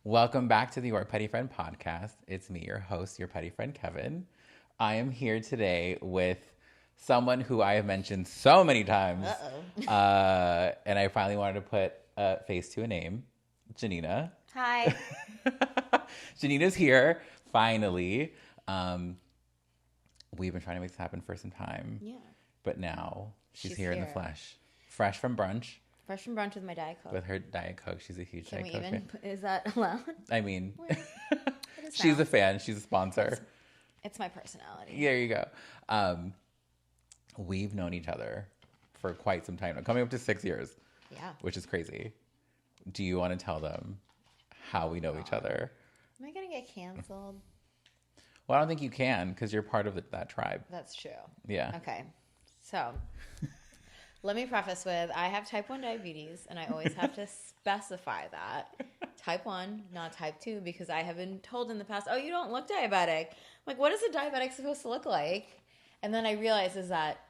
Welcome back to the Your Petty Friend podcast. It's me, your host, your petty friend, Kevin. I am here today with someone who I have mentioned so many times. And I finally wanted to put a face to a name, Janina. Hi. Janina's here, finally. We've been trying to make this happen for some time. Yeah. But now she's here in the flesh. Fresh from brunch. Fresh from brunch with my Diet Coke. With her Diet Coke. She's a huge Can Diet we Coke even? fan. Is that allowed? I mean, Well, it is she's now. a fan. She's a sponsor. It's my personality. There you go. We've known each other for quite some time now, coming up to 6 years. Yeah. Which is crazy. Do you want to tell them how we know each other? Am I going to get canceled? Well, I don't think you can because you're part of that tribe. That's true. Yeah. Okay. So, let me preface with I have type 1 diabetes, and I always have to specify that. Type 1, not type 2, because I have been told in the past, oh, you don't look diabetic. I'm like, what is a diabetic supposed to look like? And then I realize is that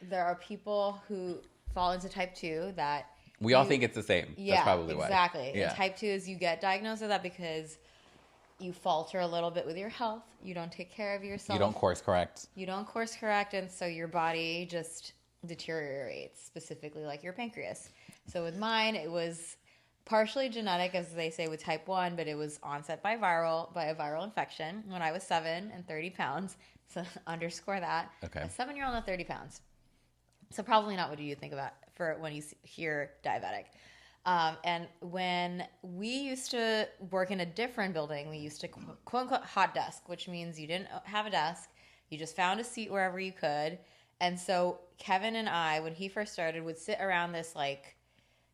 there are people who fall into type 2 that... We all think it's the same. Yeah, that's probably why. Exactly. Yeah. And type 2 is you get diagnosed with that because you falter a little bit with your health. You don't take care of yourself. You don't course correct. You don't course correct, and so your body just deteriorates, specifically like your pancreas. So with mine, it was partially genetic, as they say with type 1, but it was onset by a viral infection when I was 7 and 30 pounds. So underscore that. Okay. A 7-year-old at 30 pounds. So probably not what do you think about for when you hear diabetic. And when we used to work in a different building, we used to quote unquote hot desk, which means you didn't have a desk. You just found a seat wherever you could. And so Kevin and I, when he first started, would sit around this like,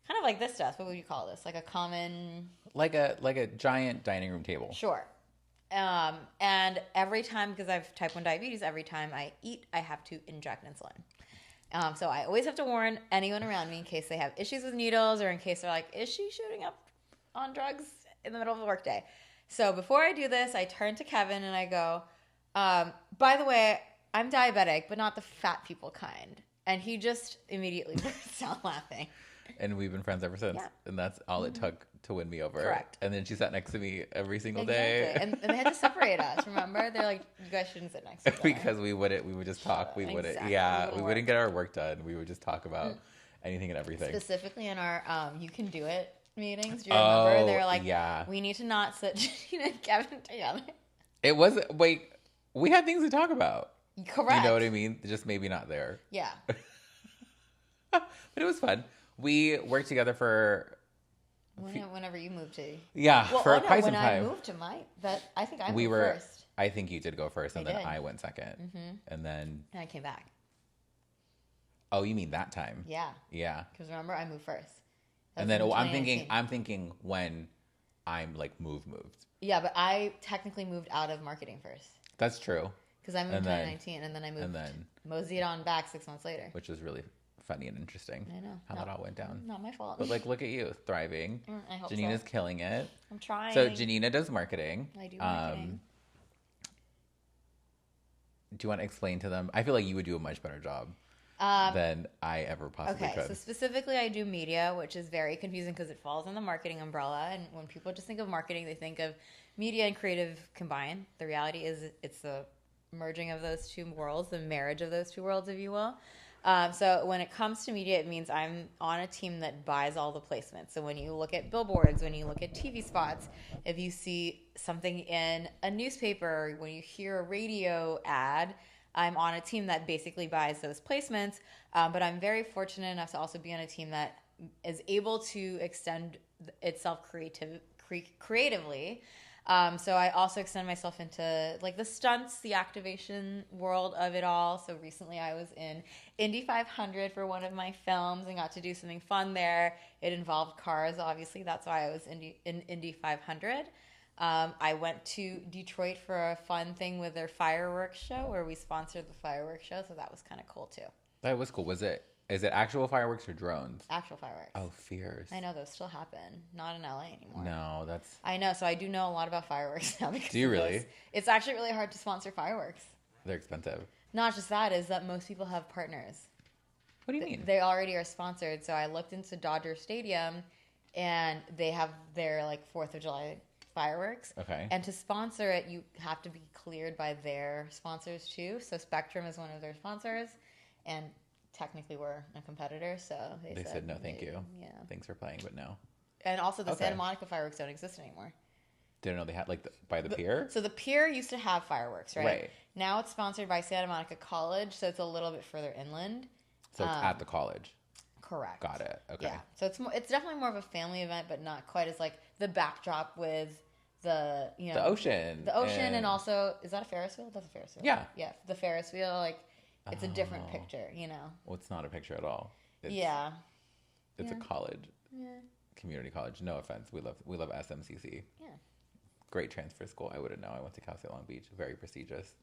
kind of like this desk. What would you call this? Like a common... Like a giant dining room table. Sure. And every time, because I have type 1 diabetes, every time I eat, I have to inject insulin. So I always have to warn anyone around me in case they have issues with needles or in case they're like, is she shooting up on drugs in the middle of the workday? So before I do this, I turn to Kevin and I go, by the way, I'm diabetic, but not the fat people kind. And he just immediately bursts out laughing. And we've been friends ever since. Yeah. And that's all it took to win me over. Correct. And then she sat next to me every single day. And they had to separate us, remember? They're like, you guys shouldn't sit next to each other. Because we would just talk. We wouldn't. Exactly. Yeah, we wouldn't get our work done. We would just talk about anything and everything. Specifically in our You Can Do It meetings. Do you remember? They were like, yeah. We need to not sit Janina and Kevin together. It was, wait, we had things to talk about. Correct. You know what I mean? Just maybe not there. Yeah. But it was fun. We worked together for... Whenever you moved to... for quite some when time. I moved to I think I moved first. I think you did go first, and I then did. I went second. Mm-hmm. And then... And I came back. Oh, you mean that time? Yeah. Yeah. Because remember, I moved first. And then I'm thinking when I'm like moved. Yeah, but I technically moved out of marketing first. That's true. Because I moved in 2019, and then I moved. And then moseyed on back 6 months later. Which was really funny and interesting. I know. How that all went down. Not my fault. But like, look at you, thriving. I hope Janina's so. killing it. I'm trying. So Janina does marketing. I do marketing. Do you want to explain to them? I feel like you would do a much better job than I ever possibly could. So specifically I do media, which is very confusing because it falls in the marketing umbrella. And when people just think of marketing, they think of media and creative combined. The reality is it's the merging of those two worlds, the marriage of those two worlds, if you will. So when it comes to media, it means I'm on a team that buys all the placements. So when you look at billboards, when you look at TV spots, if you see something in a newspaper, when you hear a radio ad, I'm on a team that basically buys those placements. But I'm very fortunate enough to also be on a team that is able to extend itself creatively. So I also extend myself into like the stunts, the activation world of it all. So recently I was in Indy 500 for one of my films and got to do something fun there. It involved cars, obviously. That's why I was in Indy 500. I went to Detroit for a fun thing with their fireworks show where we sponsored the fireworks show. So that was kind of cool too. That was cool. Is it actual fireworks or drones? Actual fireworks. Oh, fierce. I know those still happen. Not in LA anymore. No, that's... I know. So I do know a lot about fireworks now. Do you really? It's actually really hard to sponsor fireworks. They're expensive. Not just that, is that most people have partners. What do you mean? They already are sponsored. So I looked into Dodger Stadium, and they have their like 4th of July fireworks. Okay. And to sponsor it, you have to be cleared by their sponsors too. So Spectrum is one of their sponsors, and technically we're a competitor. So they said no, thank you. Yeah. Thanks for playing, but no. And also the Santa Monica fireworks don't exist anymore. Didn't know they had by the pier. So the pier used to have fireworks, right? Right. Now it's sponsored by Santa Monica College, so it's a little bit further inland. So it's at the college. Correct. Got it. Okay. Yeah. So it's definitely more of a family event, but not quite as like the backdrop with the the ocean. The ocean, and also, is that a Ferris wheel? That's a Ferris wheel. Yeah. Yeah. The Ferris wheel, like it's a different picture, you know. Well, it's not a picture at all. It's a college. Yeah. Community college. No offense. We love SMCC. Yeah. Great transfer school. I wouldn't know. I went to Cal State Long Beach. Very prestigious.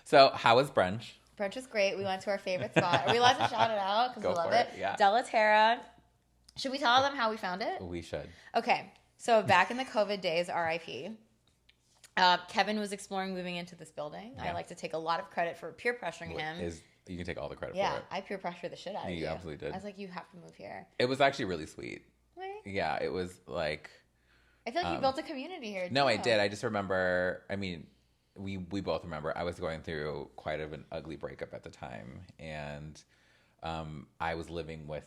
So, how was brunch? Brunch was great. We went to our favorite spot. Are we allowed to shout it out? Because we love it. Yeah. Della Terra. Should we tell them how we found it? We should. Okay. So back in the COVID days, RIP, Kevin was exploring moving into this building. Yeah. I like to take a lot of credit for peer pressuring him. You can take all the credit for it. Yeah, I peer pressured the shit out of you. You absolutely did. I was like, you have to move here. It was actually really sweet. Right? Yeah, it was like... I feel like you built a community here, too. No, I did. I just remember... I mean... We both remember I was going through quite an ugly breakup at the time, and I was living with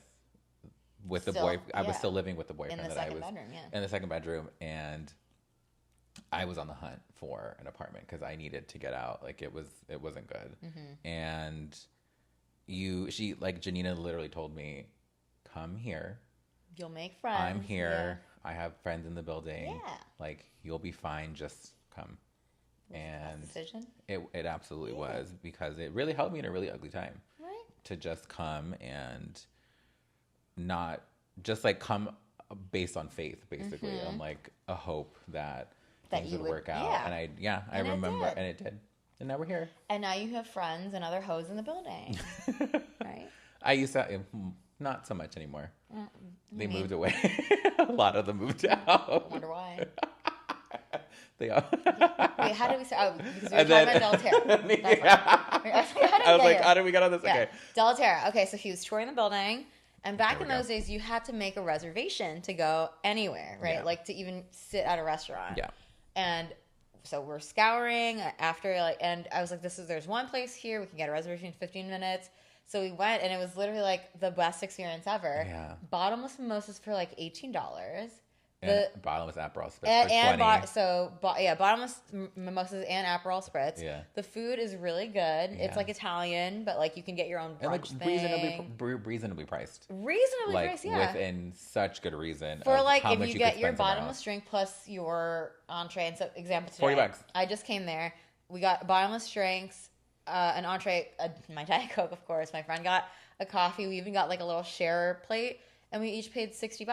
the boy. I was still living with the boyfriend that I was in the second bedroom, and I was on the hunt for an apartment because I needed to get out. Like it wasn't good, and Janina literally told me, "Come here. You'll make friends. I'm here. Yeah. I have friends in the building. Yeah. Like you'll be fine. Just come." And decision? It absolutely was, because it really helped me in a really ugly time. Right. To just come and not just like come based on faith, basically, on like a hope that things would work out. Yeah. And I remember, and it did. And now we're here. And now you have friends and other hoes in the building. Right? I used to, not so much anymore. They moved away. A lot of them moved out. I wonder why. They are. Wait, how did we start? Oh, because we were talking about Della Terra. I was like, how did we get on this? Yeah. Okay. Della Terra. Okay, so he was touring the building. And back in those days, you had to make a reservation to go anywhere, right? Yeah. Like to even sit at a restaurant. Yeah. And so we're scouring after, and I was like, there's one place here. We can get a reservation in 15 minutes. So we went, and it was literally like the best experience ever. Yeah. Bottomless mimosas for like $18. And bottomless Aperol spritz for 20. Bottomless mimosas and Aperol spritz. Yeah. The food is really good. Yeah. It's like Italian, but like you can get your own brunch thing. Reasonably priced. Reasonably priced, yeah. Within such good reason. For like if you get your bottomless drink plus your entree. And so example today, $40. I just came there. We got bottomless drinks, an entree, my Diet Coke, of course. My friend got a coffee. We even got like a little share plate, and we each paid $60.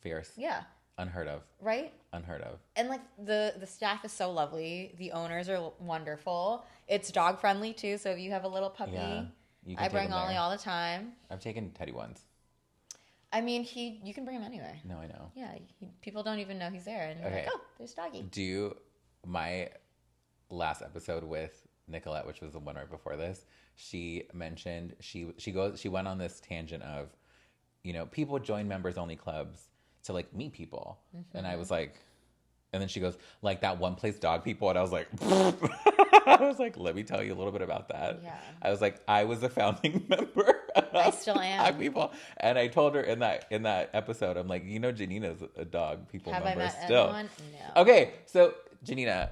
Fierce. Yeah. Unheard of. Right? Unheard of. And like the staff is so lovely. The owners are wonderful. It's dog friendly too. So if you have a little puppy, I bring Ollie all the time. I've taken Teddy once. I mean, you can bring him anywhere. No, I know. Yeah, people don't even know he's there, and you're like, oh, there's Doggy. My last episode with Nicolette, which was the one right before this, she mentioned she went on this tangent of, people join members only clubs to like meet people. And I was like, and then she goes, like that one place Dog People, and I was like, let me tell you a little bit about that. Yeah. I was like, I was a founding member of I still am. Dog People, and I told her in that episode, I'm like, Janina's a Dog People member still. Anyone? No. Okay, so Janina,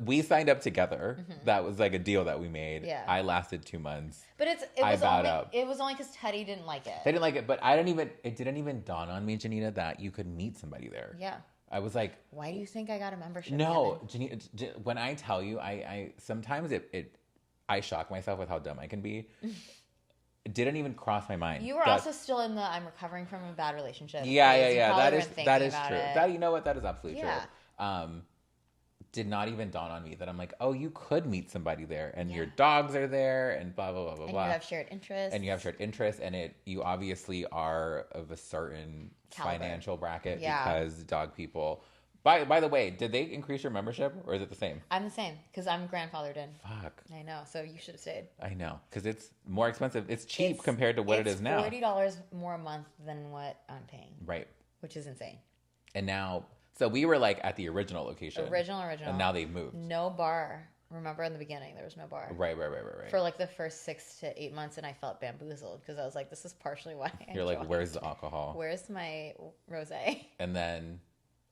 we signed up together. That was like a deal that we made. Yeah. I lasted 2 months. But it was only because Teddy didn't like it. They didn't like it, but it didn't even dawn on me, Janina, that you could meet somebody there. Yeah. I was like, why do you think I got a membership? No, Janina, when I tell you, I sometimes I shock myself with how dumb I can be. It didn't even cross my mind. You were also still in I'm recovering from a bad relationship. Yeah. That is true. That, you know what? That is absolutely true. Did not even dawn on me that I'm like, oh, you could meet somebody there, and your dogs are there, and blah blah blah blah. And you have shared interests. And you obviously are of a certain financial bracket because Dog People By the way, did they increase your membership or is it the same? I'm the same because I'm grandfathered in. Fuck. I know. So you should have stayed. I know. Because it's more expensive. It's cheap compared to what it is now. It's $40 more a month than what I'm paying. Right. Which is insane. And now, so we were like at the original location. Original. And now they've moved. No bar. Remember in the beginning, there was no bar. Right. For like the first 6 to 8 months, and I felt bamboozled because I was like, this is partially why You're like, where's the alcohol? Where's my rosé? And then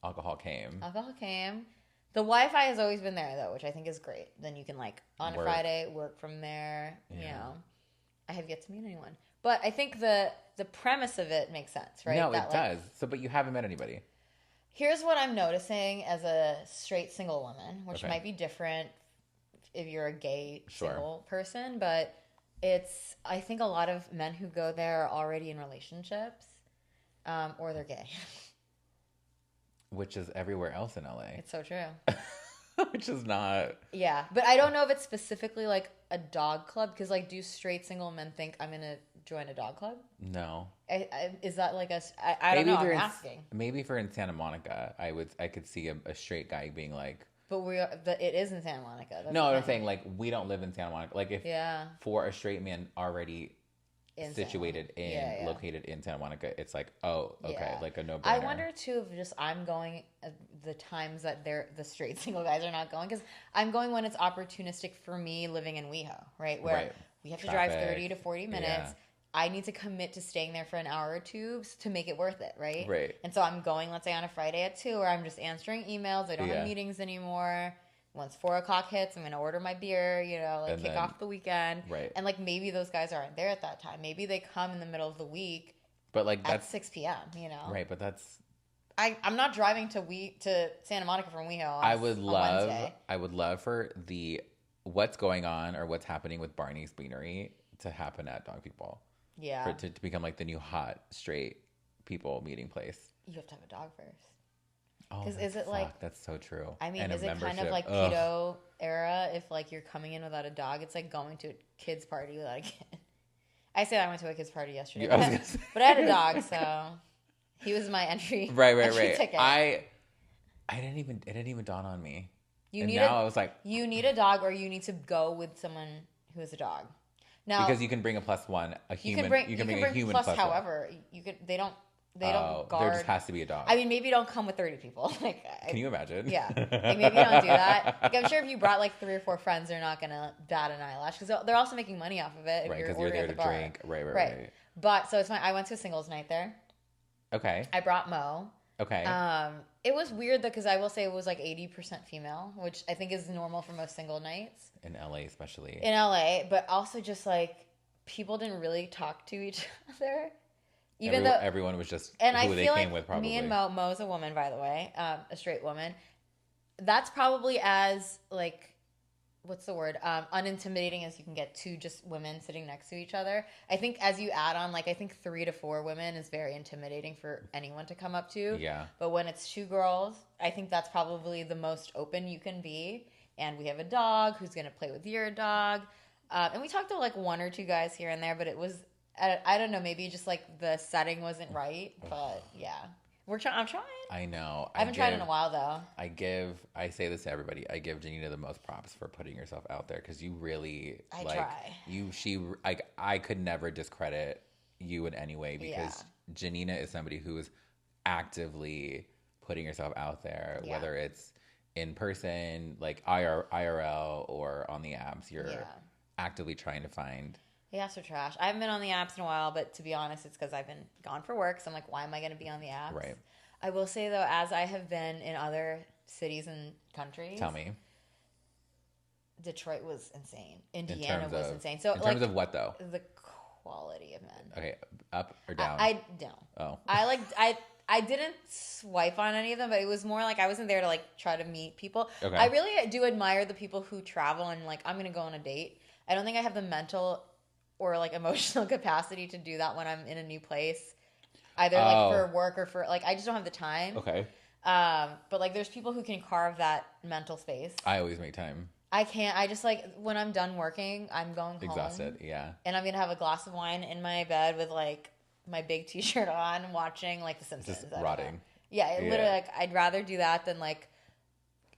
alcohol came. The Wi-Fi has always been there, though, which I think is great. Then you can, like, on a Friday, work from there. Yeah. You know, I have yet to meet anyone. But I think the premise of it makes sense, right? No, it does. So, but you haven't met anybody. Here's what I'm noticing as a straight single woman, which might be different if you're a gay single person, but I think a lot of men who go there are already in relationships, or they're gay. Which is everywhere else in LA. It's so true. Which is not. Yeah, but I don't know if it's specifically like a dog club, because like, do straight single men think I'm going to join a dog club? No. Is that like I don't know, I'm asking. Maybe for in Santa Monica, I could see a straight guy being like. But it is in Santa Monica. That's I'm saying like we don't live in Santa Monica. Like if for a straight man already situated located in Santa Monica, it's like, oh, okay, like a no-brainer. I wonder too if just I'm going the times that the straight single guys are not going, because I'm going when it's opportunistic for me living in WeHo, right? Where we have to drive 30 to 40 minutes. Yeah. I need to commit to staying there for an hour or two to make it worth it, right? Right. And so I'm going, let's say, on a Friday at 2, where I'm just answering emails. I don't have meetings anymore. Once 4 o'clock hits, I'm going to order my beer, kick off the weekend. Right. And, like, maybe those guys aren't there at that time. Maybe they come in the middle of the week but like at 6 p.m., Right, but that's... I'm not driving to Santa Monica from WeHo on Wednesday. I would love for what's going on or what's happening with Barney's Beanery to happen at Dog PPL. Yeah. For it to become like the new hot straight people meeting place. You have to have a dog first. Oh, is it like... That's so true. I mean, is it kind of like keto era if like you're coming in without a dog? It's like going to a kid's party without a kid. I said I went to a kid's party yesterday. But I had a dog, so he was my entry. Right. Ticket. It didn't even dawn on me. I was like... You need a dog, or you need to go with someone who has a dog. Now, because you can bring a +1, a human. You can bring a human plus. However, they don't guard. There just has to be a dog. I mean, maybe don't come with 30 people. Can you imagine? Yeah, maybe don't do that. Like, I'm sure if you brought like 3 or 4 friends, they're not gonna bat an eyelash, because they're also making money off of it. Right, because you're there to drink. Right. But so it's fine. I went to a singles night there. Okay. I brought Mo. Okay. It was weird though, because I will say it was like 80% female, which I think is normal for most single nights. In LA, especially. In LA, but also just like people didn't really talk to each other. Even though everyone was just and who I they feel came like with, probably. Me and Mo's a woman, by the way, a straight woman. That's probably as like, what's the word? Unintimidating as you can get, to just women sitting next to each other. I think as you add on, like I think 3 to 4 women is very intimidating for anyone to come up to. Yeah. But when it's 2 girls, I think that's probably the most open you can be. And we have a dog who's going to play with your dog. And we talked to like 1 or 2 guys here and there, but it was, I don't know, maybe just like the setting wasn't right. But yeah, I'm trying. I know. I haven't tried in a while though. I say this to everybody. I give Janina the most props for putting yourself out there, because you really, try. I could never discredit you in any way, because Janina is somebody who is actively putting herself out there, whether it's in person, like IRL, or on the apps. You're actively trying to find. The apps are trash. I haven't been on the apps in a while, but to be honest, it's because I've been gone for work. So I'm like, why am I going to be on the apps? Right. I will say though, as I have been in other cities and countries. Tell me. Detroit was insane. Indiana was insane. So in terms of what though? The quality of men. Okay, up or down? I don't. Oh. I didn't swipe on any of them, but it was more like I wasn't there to like try to meet people. Okay. I really do admire the people who travel and like, I'm going to go on a date. I don't think I have the mental or like emotional capacity to do that when I'm in a new place, either like for work or for like, I just don't have the time. Okay. But like there's people who can carve that mental space. I always make time. I can't. I just like when I'm done working, I'm going home. Exhausted, yeah. And I'm going to have a glass of wine in my bed with like my big t-shirt on, watching like The Simpsons. Just rotting. Yeah, literally, like, I'd rather do that than, like,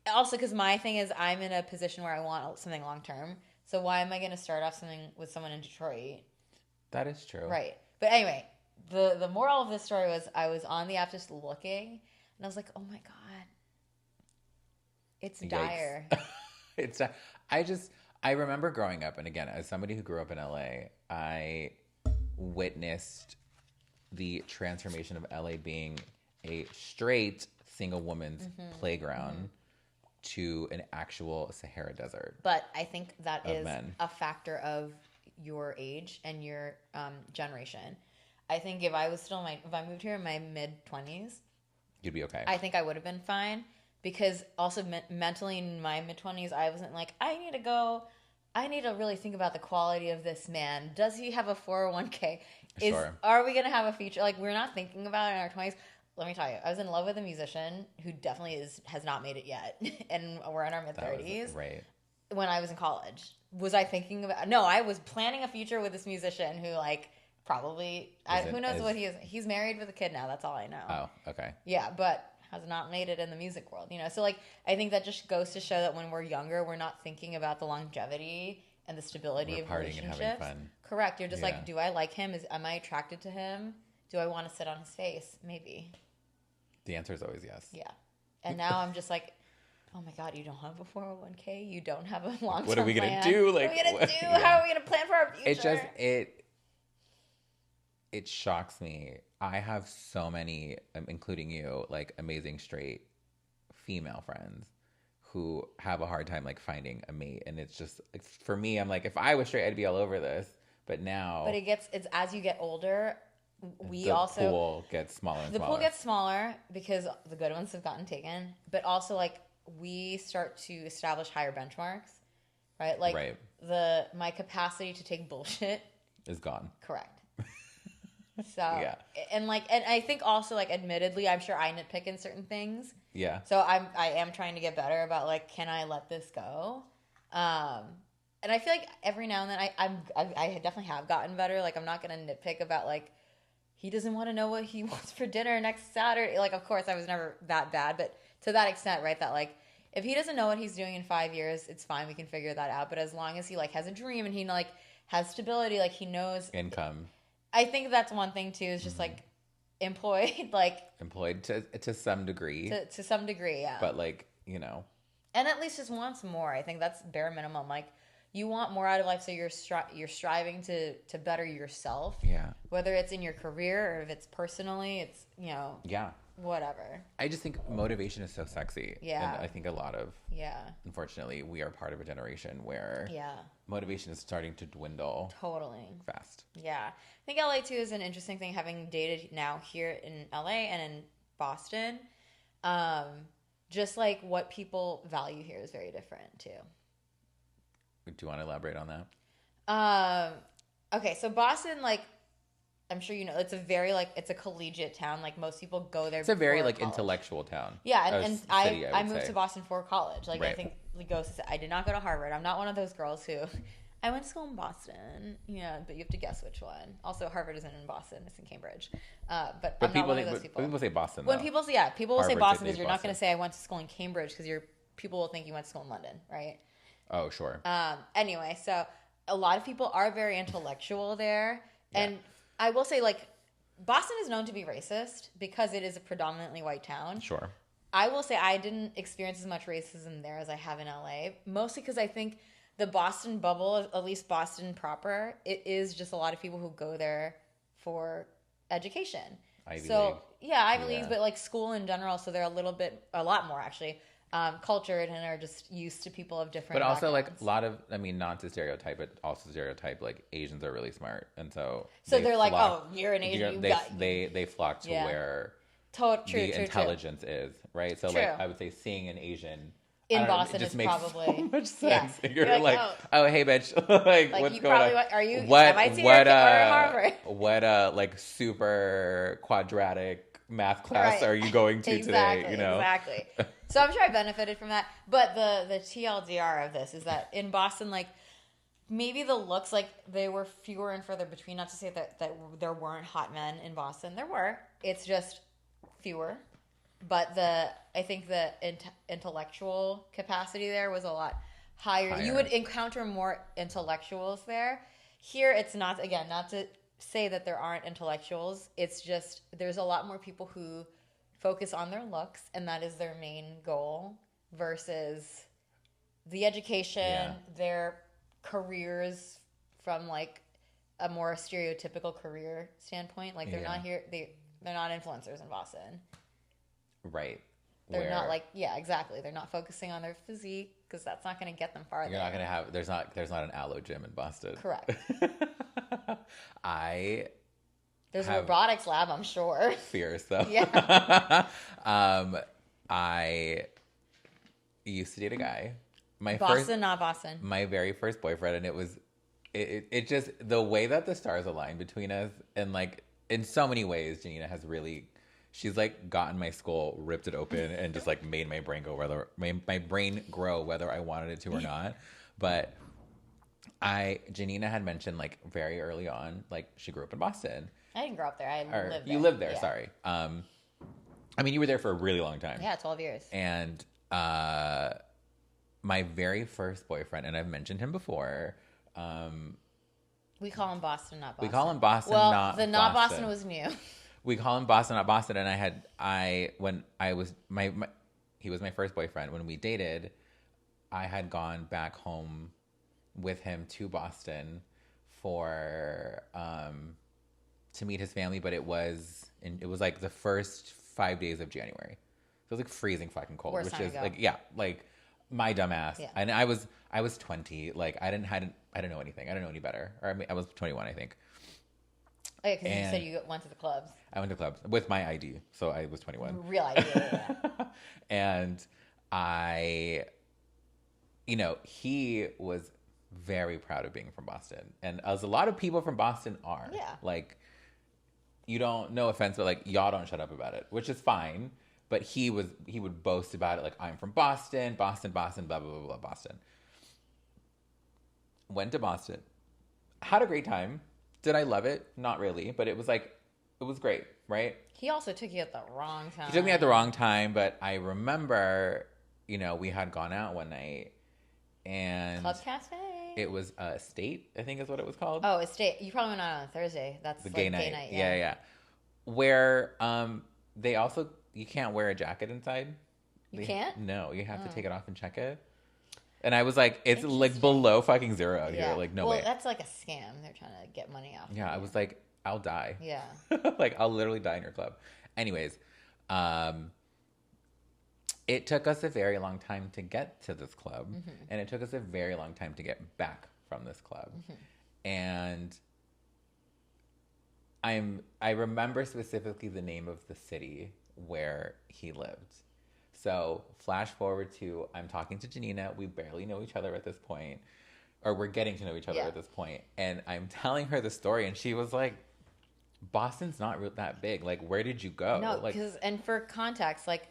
also because my thing is I'm in a position where I want something long term. So why am I going to start off something with someone in Detroit? That is true. Right. But anyway, the moral of this story was I was on the app just looking, and I was like, oh my God. It's dire. It's I remember growing up, and again, as somebody who grew up in LA, I witnessed the transformation of LA being a straight single woman's playground to an actual Sahara desert. But I think that is men. a factor of your age and your generation. I think if I moved here in my mid-20s, You'd be okay. I think I would have been fine. Because also mentally in my mid-20s, I wasn't like, I need to really think about the quality of this man. Does he have a 401k? Sure. Are we going to have a future? Like, we're not thinking about it in our 20s. Let me tell you, I was in love with a musician who definitely has not made it yet. And we're in our mid-30s. Right. When I was in college. Was I thinking about... No, I was planning a future with this musician who, like, probably... who knows what he is. He's married with a kid now. That's all I know. Oh, okay. Yeah, but... has not made it in the music world, So, like, I think that just goes to show that when we're younger, we're not thinking about the longevity and the stability of relationships. And having fun. Correct. You're just like, do I like him? Am I attracted to him? Do I want to sit on his face? Maybe. The answer is always yes. Yeah. And now I'm just like, oh my God, you don't have a 401k? You don't have a long-term What are we going to do? Like, what are we going to do? How are we going to plan for our future? It shocks me. I have so many, including you, like amazing straight female friends who have a hard time like finding a mate. And it's just, like, for me, I'm like, if I was straight, I'd be all over this. But now... But it's as you get older, the pool gets smaller and smaller. The pool gets smaller because the good ones have gotten taken. But also, like, we start to establish higher benchmarks, right? Like, my capacity to take bullshit... is gone. Correct. So, yeah. And I think also, like, admittedly, I'm sure I nitpick in certain things. Yeah. So I am trying to get better about, like, can I let this go? And I feel like every now and then I definitely have gotten better. Like, I'm not going to nitpick about, like, he doesn't want to know what he wants for dinner next Saturday. Like, of course, I was never that bad, but to that extent, right, that, like, if he doesn't know what he's doing in 5 years, it's fine. We can figure that out. But as long as he, like, has a dream and he, like, has stability, like, he knows... income. I think that's one thing too. Is just like employed to some degree. To some degree, yeah. But like and at least just wants more. I think that's bare minimum. Like you want more out of life, so you're striving to better yourself. Yeah. Whether it's in your career or if it's personally, it's Yeah. Whatever. I just think motivation is so sexy. Yeah. And I think a lot of unfortunately, we are part of a generation where motivation is starting to dwindle. Totally. Fast. Yeah. I think LA too is an interesting thing, having dated now here in LA and in Boston. Just like what people value here is very different too. Do you want to elaborate on that? Okay, so Boston, like, I'm sure you know, it's a very, like, it's a collegiate town. Like, most people go there. It's a very, like, intellectual town. Yeah, and I moved to Boston for college. Like, I think I did not go to Harvard. I'm not one of those girls who, I went to school in Boston. Yeah, but you have to guess which one. Also, Harvard isn't in Boston. It's in Cambridge. But I'm not one of those people. People say Boston, when though. People say Boston because you're not going to say I went to school in Cambridge because people will think you went to school in London, right? Oh, sure. Anyway, so a lot of people are very intellectual there. Yeah. And I will say, like, Boston is known to be racist because it is a predominantly white town. Sure. I will say I didn't experience as much racism there as I have in LA, mostly because I think the Boston bubble, at least Boston proper, it is just a lot of people who go there for education. Ivy League. Yeah, Ivy Leagues, but like school in general, so they're a lot more actually, cultured and are just used to people of different backgrounds. Also, like, a lot of, I mean, not to stereotype, but also stereotype, like, Asians are really smart. And so they're like, oh, you're an Asian, they flock to where the intelligence is, right? So, like, I would say seeing an Asian... in Boston is probably... so much sense. Yeah. You're like, oh, hey, bitch. like, what's going on? Are you MIT or Harvard? What, like, super quadratic math class are you going to today? Exactly. So I'm sure I benefited from that. But the TLDR of this is that in Boston, like, maybe the looks, like, they were fewer and further between. Not to say that there weren't hot men in Boston. There were. It's just fewer. but I think the intellectual capacity there was a lot higher. You would encounter more intellectuals there. Here, it's not, again, not to say that there aren't intellectuals. It's just there's a lot more people who focus on their looks, and that is their main goal, versus the education, their careers from like a more stereotypical career standpoint. Like they're not here, they're not influencers in Boston. Right. They're not like, yeah, exactly. They're not focusing on their physique because that's not going to get them farther. You're not going to have, there's not an aloe gym in Boston. Correct. There's a robotics lab, I'm sure. Fierce though. Yeah. I used to date a guy. Not Boston. My very first boyfriend, and it just, the way that the stars aligned between us, and like in so many ways, Janina has really, she's like gotten my skull, ripped it open, and just like made my brain go my brain grow whether I wanted it to or not. But Janina had mentioned like very early on, like she grew up in Boston. I didn't grow up there. I lived there. You lived there, sorry. I mean, you were there for a really long time. Yeah, 12 years. And my very first boyfriend, and I've mentioned him before. We call him Boston, not Boston. We call him Boston, well, not the not Boston was new. We call him Boston, not Boston. And he was my first boyfriend. When we dated, I had gone back home with him to Boston for to meet his family, but it was like the first 5 days of January. So it was like freezing fucking cold, Worst which time is to go. like, yeah, like my dumb ass. Yeah. And I was 20. Like I didn't know anything. I didn't know any better. Or I was 21, I think. Oh, yeah, because you said you went to the clubs. I went to clubs with my ID, so I was 21. Real ID, yeah. And he was very proud of being from Boston. And as a lot of people from Boston are. Yeah. Like, you don't, no offense, but like, y'all don't shut up about it, which is fine. But he would boast about it like, I'm from Boston, blah, blah, blah, blah, Boston. Went to Boston. Had a great time. Did I love it? Not really. But it was great, right? He also took you at the wrong time. He took me at the wrong time, but I remember, we had gone out one night and Club Cafe. It was Estate, I think is what it was called. Oh, Estate. You probably went out on a Thursday. That's the like gay night. Yeah. Where they also, you can't wear a jacket inside. You can't? No, you have to take it off and check it. And I was like, it's like below fucking zero out here. Like, no way. Well, that's like a scam. They're trying to get money off. Yeah, I was like, I'll die. Yeah. Like, I'll literally die in your club. Anyways, it took us a very long time to get to this club. Mm-hmm. And it took us a very long time to get back from this club. Mm-hmm. And I remember specifically the name of the city where he lived. So flash forward to, I'm talking to Janina. We barely know each other at this point, or we're getting to know each other at this point. And I'm telling her the story, and she was like, Boston's not that big. Like, where did you go? No, like, and for context, like,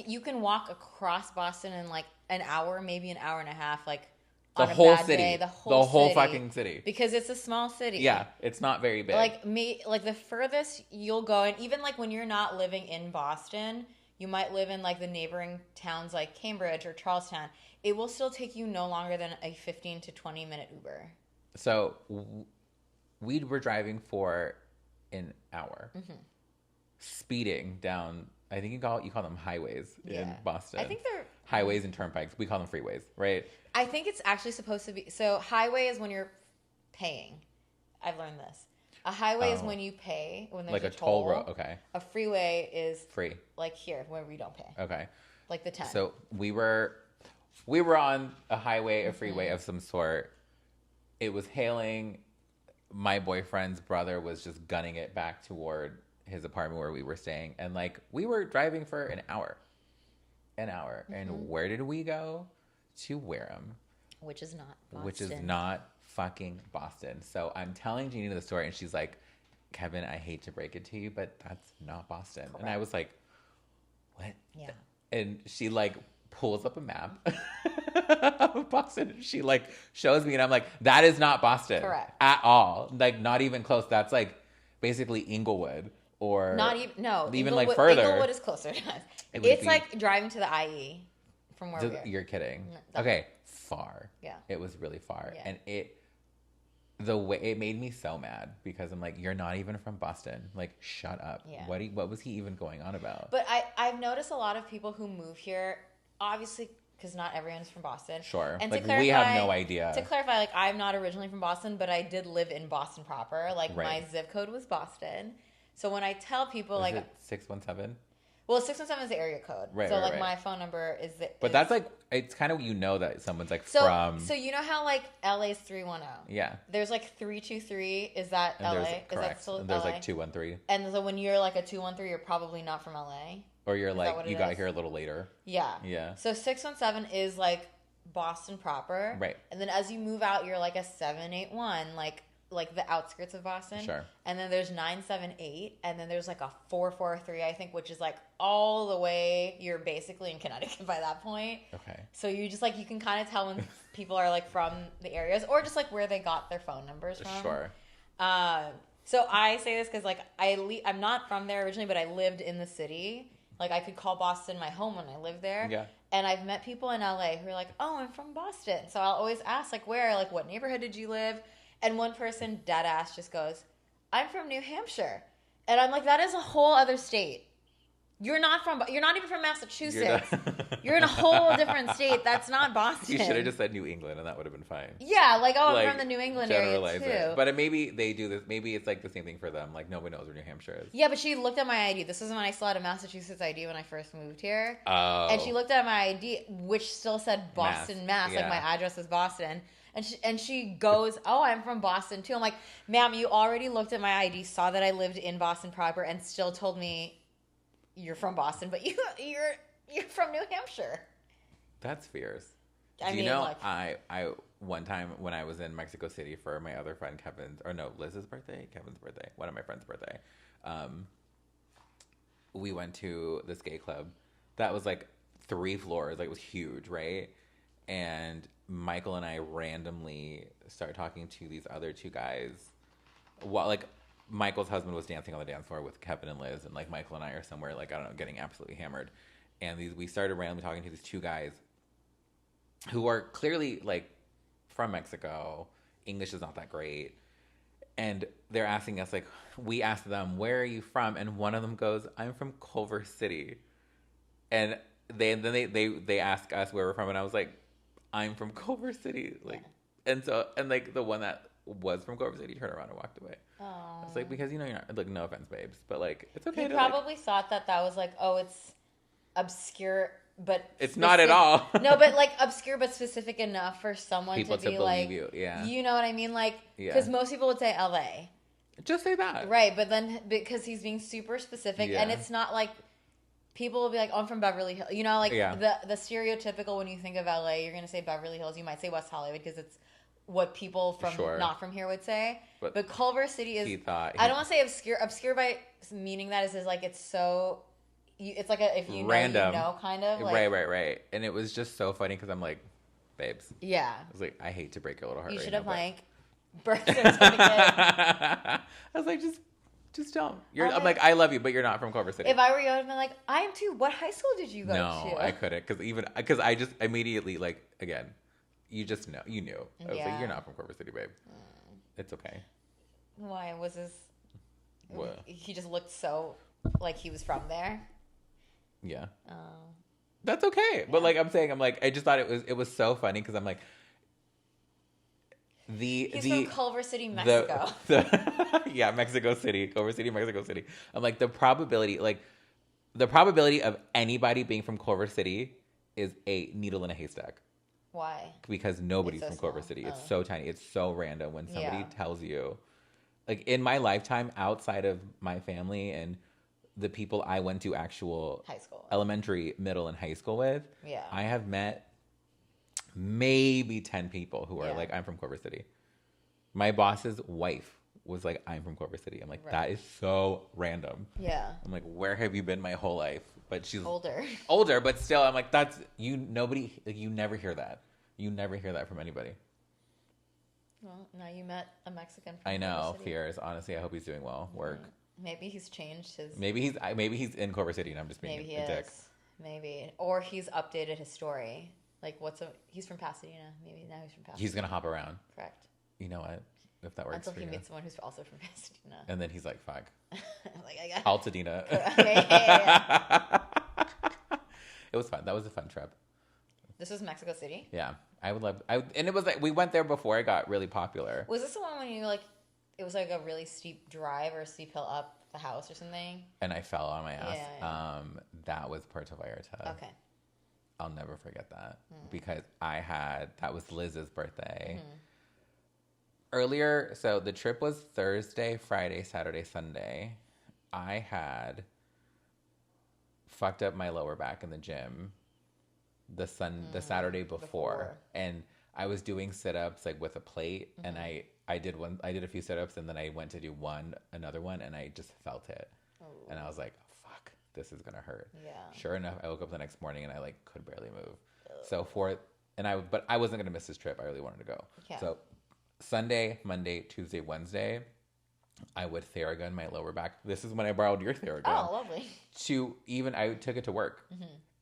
you can walk across Boston in like an hour, maybe an hour and a half, like the on whole a bad city, day, the whole fucking city, because it's a small city. Yeah, it's not very big. Like the furthest you'll go, and even like when you're not living in Boston, you might live in like the neighboring towns like Cambridge or Charlestown. It will still take you no longer than a 15 to 20 minute Uber. So we were driving for an hour, speeding down. I think you call them highways in Boston. I think they're highways and turnpikes. We call them freeways, right? I think it's actually supposed to be. So highway is when you're paying. I've learned this. A highway is when you pay, when there's like a toll road. Okay. A freeway is free. Like here, where we don't pay. Okay. Like the 10. So we were on a highway, a freeway of some sort. It was hailing. My boyfriend's brother was just gunning it back toward his apartment where we were staying. And like, we were driving for an hour. And where did we go? To Wareham. Which is not Boston. Which is not fucking Boston. So I'm telling Janina the story, and she's like, Kevin, I hate to break it to you, but that's not Boston. Correct. And I was like, what? Yeah. And she like pulls up a map of Boston. She like shows me, and I'm like, that is not Boston. Correct. At all. Like, not even close. That's like basically Inglewood. or not even even like further. Inglewood is closer to us. It's like driving to the IE from where we are. You're kidding. Okay, far. Yeah. It was really far. Yeah. And it made me so mad because I'm like, you're not even from Boston. Like, shut up. Yeah. What was he even going on about? But I've noticed a lot of people who move here, obviously, because not everyone's from Boston. Sure. And like, to clarify, we have no idea. To clarify, like, I'm not originally from Boston, but I did live in Boston proper. Like, my zip code was Boston. So when I tell people, is it 617? Well, 617 is the area code. Right. So, right. my phone number is the. But that's like, it's kind of, that someone's like from. So, you know how, like, LA's 310? Yeah. There's like 323. Is that and LA? Correct. Is that still and there's LA? like 213. And so when you're like a 213, you're probably not from LA. Or you're like, you got here a little later. Yeah. Yeah. So 617 is like Boston proper. Right. And then as you move out, you're like a 781, like the outskirts of Boston. Sure. And then there's 978, and then there's like a 443, I think, which is like all the way, you're basically in Connecticut by that point. Okay. So you just like, you can kind of tell when people are like from the areas or just like where they got their phone numbers from. Sure. So I say this because like I'm not from there originally, but I lived in the city. Like I could call Boston my home when I lived there. Yeah. And I've met people in LA who are like, oh, I'm from Boston. So I'll always ask like, where, like what neighborhood did you live? And one person dead ass just goes, I'm from New Hampshire. And I'm like, that is a whole other state. You're not even from Massachusetts. You're in a whole different state. That's not Boston. You should have just said New England, and that would have been fine. Yeah, like, oh, I'm from the New England area, too. It. But maybe they do this. Maybe it's like the same thing for them. Like, nobody knows where New Hampshire is. Yeah, but she looked at my ID. This was when I still had a Massachusetts ID when I first moved here. Oh. And she looked at my ID, which still said Boston, Mass. Yeah. Like, my address is Boston. And she goes, oh, I'm from Boston, too. I'm like, ma'am, you already looked at my ID, saw that I lived in Boston proper, and still told me you're from Boston, but you're from New Hampshire. That's fierce. I mean, like, I one time when I was in Mexico City for my other friend Liz's birthday, Kevin's birthday, one of my friend's birthday, we went to this gay club that was like 3 floors, like it was huge, right? And Michael and I randomly started talking to these other 2 guys. Michael's husband was dancing on the dance floor with Kevin and Liz, and like Michael and I are somewhere, like, I don't know, getting absolutely hammered. And we started randomly talking to these 2 guys who are clearly like from Mexico. English is not that great. And they're asking us, like, we asked them, where are you from? And one of them goes, I'm from Culver City. And they ask us where we're from, and I was like, I'm from Culver City. Like, yeah. And like the one that was from Culver City turned around and walked away. Oh. It's like, because you're not, like, no offense, babes, but like, it's okay. He probably thought that was like, oh, it's obscure, but it's not at all. No, but like obscure but specific enough for someone people to be like, you. Yeah, you know what I mean? Like, because most people would say LA. Just say that, right? But then because he's being super specific, and it's not like people will be like, oh, I'm from Beverly Hills. You know, like the stereotypical when you think of LA, you're gonna say Beverly Hills. You might say West Hollywood because it's what people from not from here would say. But Culver City is. I don't want to say obscure. Obscure by meaning that is like it's so. It's like if you know, random. You know, kind of. Like, right. And it was just so funny because I'm like, babes. Yeah. I was like, I hate to break your little heart. You right should now, have like birth certificate. I was like, just don't. I'm like, I love you, but you're not from Culver City. If I were you, I would have been like, I am too. What high school did you go to? No, I couldn't because I just immediately like again. You just know. You knew. I was like, you're not from Culver City, babe. It's okay. Why was his? What? He just looked so like he was from there. Yeah. Oh. That's okay. Yeah. But like I'm saying, I just thought it was so funny because I'm like He's from Culver City, Mexico. Yeah, Mexico City, Culver City, Mexico City. I'm like the probability of anybody being from Culver City is a needle in a haystack. Why? Because nobody's from Culver City. It's so tiny. It's so random when somebody tells you. Like, in my lifetime, outside of my family and the people I went to actual high school, elementary, middle, and high school with, I have met maybe 10 people who are like, I'm from Culver City. My boss's wife was like, I'm from Culver City. I'm like, that is so random. Yeah. I'm like, where have you been my whole life? But she's older, but still, I'm like, that's you. Nobody, like, you never hear that. You never hear that from anybody. Well, now you met a Mexican. From I know, City. fears. Honestly, I hope he's doing well. Work. Maybe he's changed his. Maybe he's in Culver City and I'm just being a dick. Maybe, or he's updated his story. Like, he's from Pasadena. Maybe now he's from Pasadena. He's gonna hop around. Correct. You know what? If that works Until for he you. meets someone who's also from Pasadena. And then he's like, fuck. Like, I got Altadena. Yeah. It was fun. That was a fun trip. This was Mexico City? Yeah. And it was like, we went there before it got really popular. Was this the one when you like, it was like a really steep drive or a steep hill up the house or something? And I fell on my ass. Yeah. That was Puerto Vallarta. Okay. I'll never forget that because that was Liz's birthday. Earlier, so the trip was Thursday, Friday, Saturday, Sunday. I had fucked up my lower back in the gym the Saturday before. And I was doing sit-ups like with a plate and I did a few sit-ups and then I went to do another one and I just felt it. Oh. And I was like, fuck, this is gonna hurt. Yeah. Sure enough, I woke up the next morning and I like could barely move. So but I wasn't gonna miss this trip. I really wanted to go. Yeah. So Sunday, Monday, Tuesday, Wednesday, I would Theragun my lower back. This is when I borrowed your Theragun. Oh, lovely. I took it to work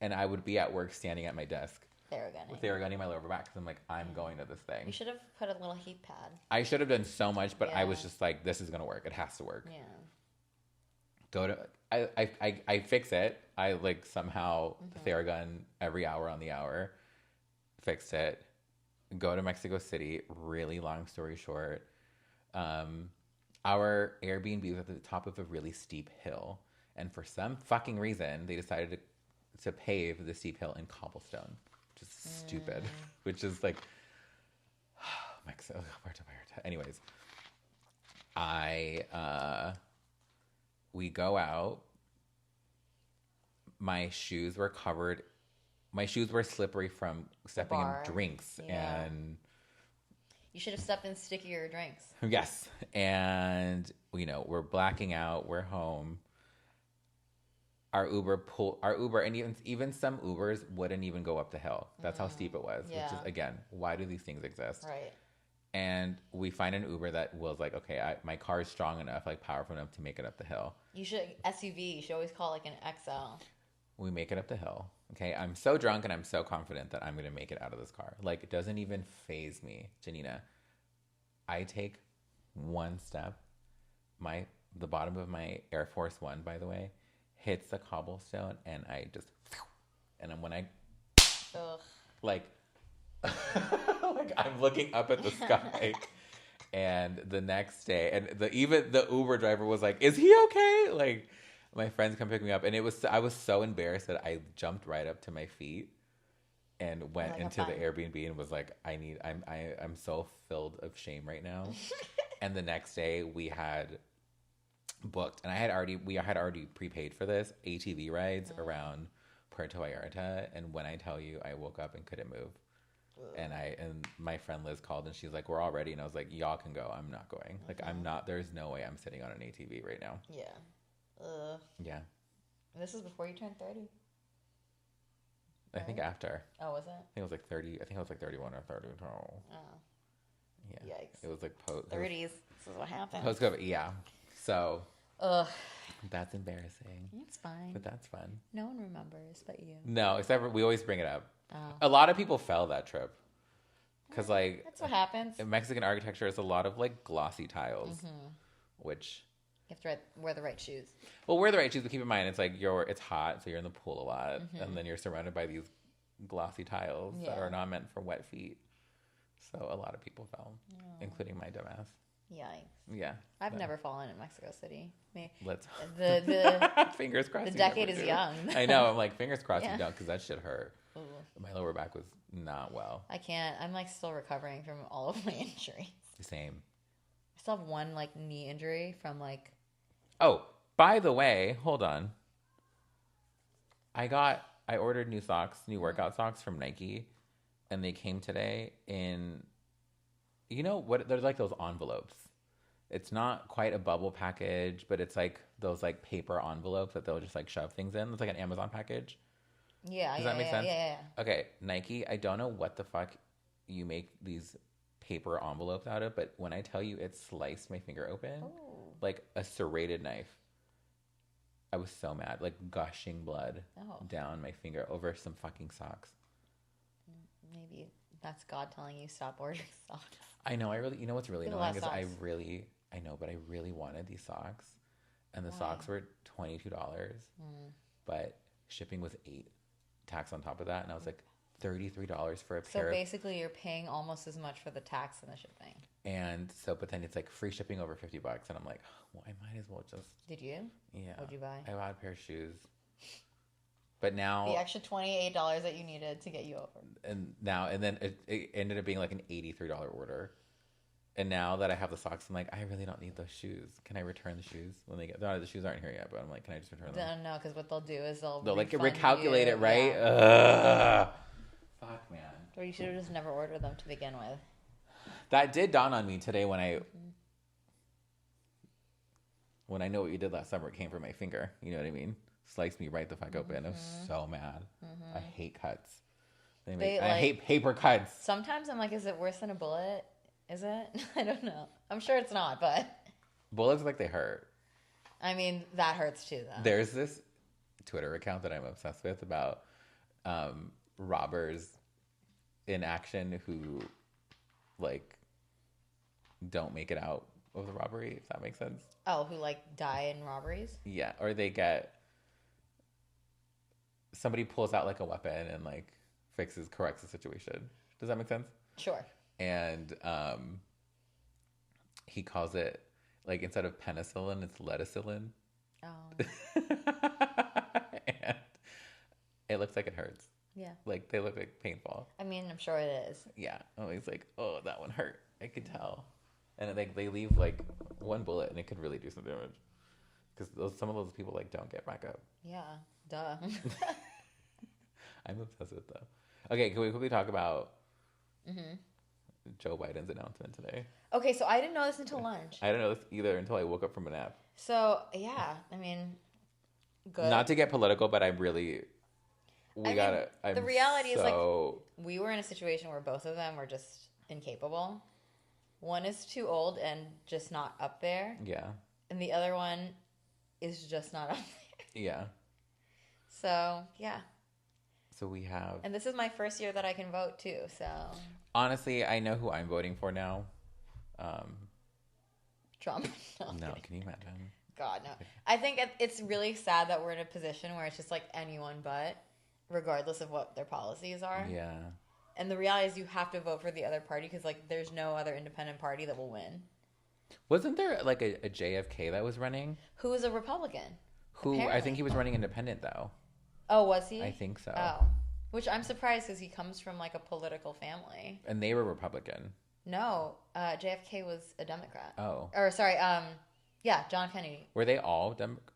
and I would be at work standing at my desk. Theragunning my lower back because I'm like, I'm going to this thing. You should have put a little heat pad. I should have done so much, but I was just like, this is going to work. It has to work. Yeah. I fix it. I like somehow Theragun every hour on the hour. Fixed it. Go to Mexico City. Really long story short. Our Airbnb was at the top of a really steep hill. And for some fucking reason, they decided to pave the steep hill in cobblestone. Which is stupid. Which is like, Mexico. Anyways, we go out. My shoes were covered. My shoes were slippery from stepping in drinks. Yeah. And you should have stepped in stickier drinks. Yes. And, we're blacking out. We're home. Our Uber, and even some Ubers wouldn't even go up the hill. That's how steep it was. Yeah. Which is, again, why do these things exist? Right. And we find an Uber that was like, okay, my car is strong enough, like powerful enough to make it up the hill. You should SUV. You should always call like an XL. We make it up the hill. Okay, I'm so drunk and I'm so confident that I'm going to make it out of this car. Like, it doesn't even faze me, Janina. I take one step. The bottom of my Air Force One, by the way, hits the cobblestone, and I just, and then when I, like I'm looking up at the sky, and the next day, and even the Uber driver was like, "Is he okay?" Like, my friends come pick me up, and I was so embarrassed that I jumped right up to my feet and went into the Airbnb and was like, I'm so filled of shame right now. And the next day we had booked, and we had already prepaid for this ATV rides around Puerto Vallarta. And when I tell you, I woke up and couldn't move. And my friend Liz called and she's like, we're all ready. And I was like, y'all can go. I'm not going. Like, I'm not, there's no way I'm sitting on an ATV right now. Yeah. Yeah. This is before you turned 30? I think after. Oh, was it? I think it was like 30. I think it was like 31 or 32. Oh. Yeah. Yikes. It was like 30s. This is what happened. Post-COVID. Yeah. So. Ugh. That's embarrassing. It's fine. But that's fun. No one remembers but you. No, except for we always bring it up. Oh. A lot of people fell that trip. Because, like. That's what happens. In Mexican architecture, it's a lot of, like, glossy tiles. Which. You have to wear the right shoes. Well, wear the right shoes, but keep in mind, it's like it's hot, so you're in the pool a lot. And then you're surrounded by these glossy tiles that are not meant for wet feet. So a lot of people fell, including my dumbass. Yikes. Yeah. I've never fallen in Mexico City. Let's the fingers crossed. The decade is young. I know. I'm like, fingers crossed you don't, because that shit hurt. Ooh. My lower back was not well. I can't. I'm like still recovering from all of my injuries. Same. I still have one like knee injury from like. Oh, by the way, hold on. I ordered new workout socks from Nike, and they came today in, they're like those envelopes. It's not quite a bubble package, but it's like those like paper envelopes that they'll just like shove things in. It's like an Amazon package. Yeah. Does that make sense? Yeah. Okay, Nike, I don't know what the fuck you make these paper envelopes out of, but when I tell you it sliced my finger open, like a serrated knife. I was so mad, like gushing blood down my finger over some fucking socks. Maybe that's God telling you stop ordering socks. I know. You know what's really annoying is I know, but I really wanted these socks, and the socks were $22, but shipping was $8, tax on top of that, and I was like $33 for a pair. So basically, you're paying almost as much for the tax and the shipping. And so, but then it's like free shipping over $50, and I'm like, well, I might as well just. Did you? Yeah. What'd you buy? I bought a pair of shoes. But now the extra $28 that you needed to get you over. And then it ended up being like an $83 order. And now that I have the socks, I'm like, I really don't need those shoes. Can I return the shoes when they get? No, the shoes aren't here yet. But I'm like, can I just return them? No, because what they'll do is they'll like recalculate it, right? Yeah. Fuck, man. Or you should have just never ordered them to begin with. That did dawn on me today when I know what you did last summer. It came from my finger. You know what I mean? Sliced me right the fuck open. I was so mad. I hate cuts. I hate paper cuts. Sometimes I'm like, is it worse than a bullet? Is it? I don't know. I'm sure it's not, but bullets like they hurt. I mean, that hurts too, though. There's this Twitter account that I'm obsessed with about robbers in action who like don't make it out of the robbery, if that makes sense. Oh, who like die in robberies? Yeah, or they somebody pulls out like a weapon and like corrects the situation. Does that make sense? Sure. And he calls it, like, instead of penicillin, it's lettucilin. Oh. And it looks like it hurts. Yeah. Like, they look like painful. I mean, I'm sure it is. Yeah. Oh, he's like, oh, that one hurt. I could tell. And they leave, like, one bullet, and it could really do some damage. Because some of those people, like, don't get back up. Yeah. Duh. I'm obsessed with that. Okay, can we quickly talk about Joe Biden's announcement today? Okay, so I didn't know this until lunch. I didn't know this either until I woke up from a nap. So, yeah, I mean, good. Not to get political, but I'm really... The reality is, like, we were in a situation where both of them were just incapable. One is too old and just not up there. Yeah. And the other one is just not up there. Yeah. So, yeah. So we have... And this is my first year that I can vote, too, so... Honestly, I know who I'm voting for now. Trump? No, can you imagine? God, no. I think it's really sad that we're in a position where it's just like anyone but, regardless of what their policies are. Yeah. And the reality is you have to vote for the other party because, like, there's no other independent party that will win. Wasn't there, like, a JFK that was running? Who was a Republican? Apparently. I think he was running independent, though. Oh, was he? I think so. Oh. Which I'm surprised because he comes from, like, a political family. And they were Republican. No. JFK was a Democrat. Oh. Or, sorry, yeah, John Kennedy. Were they all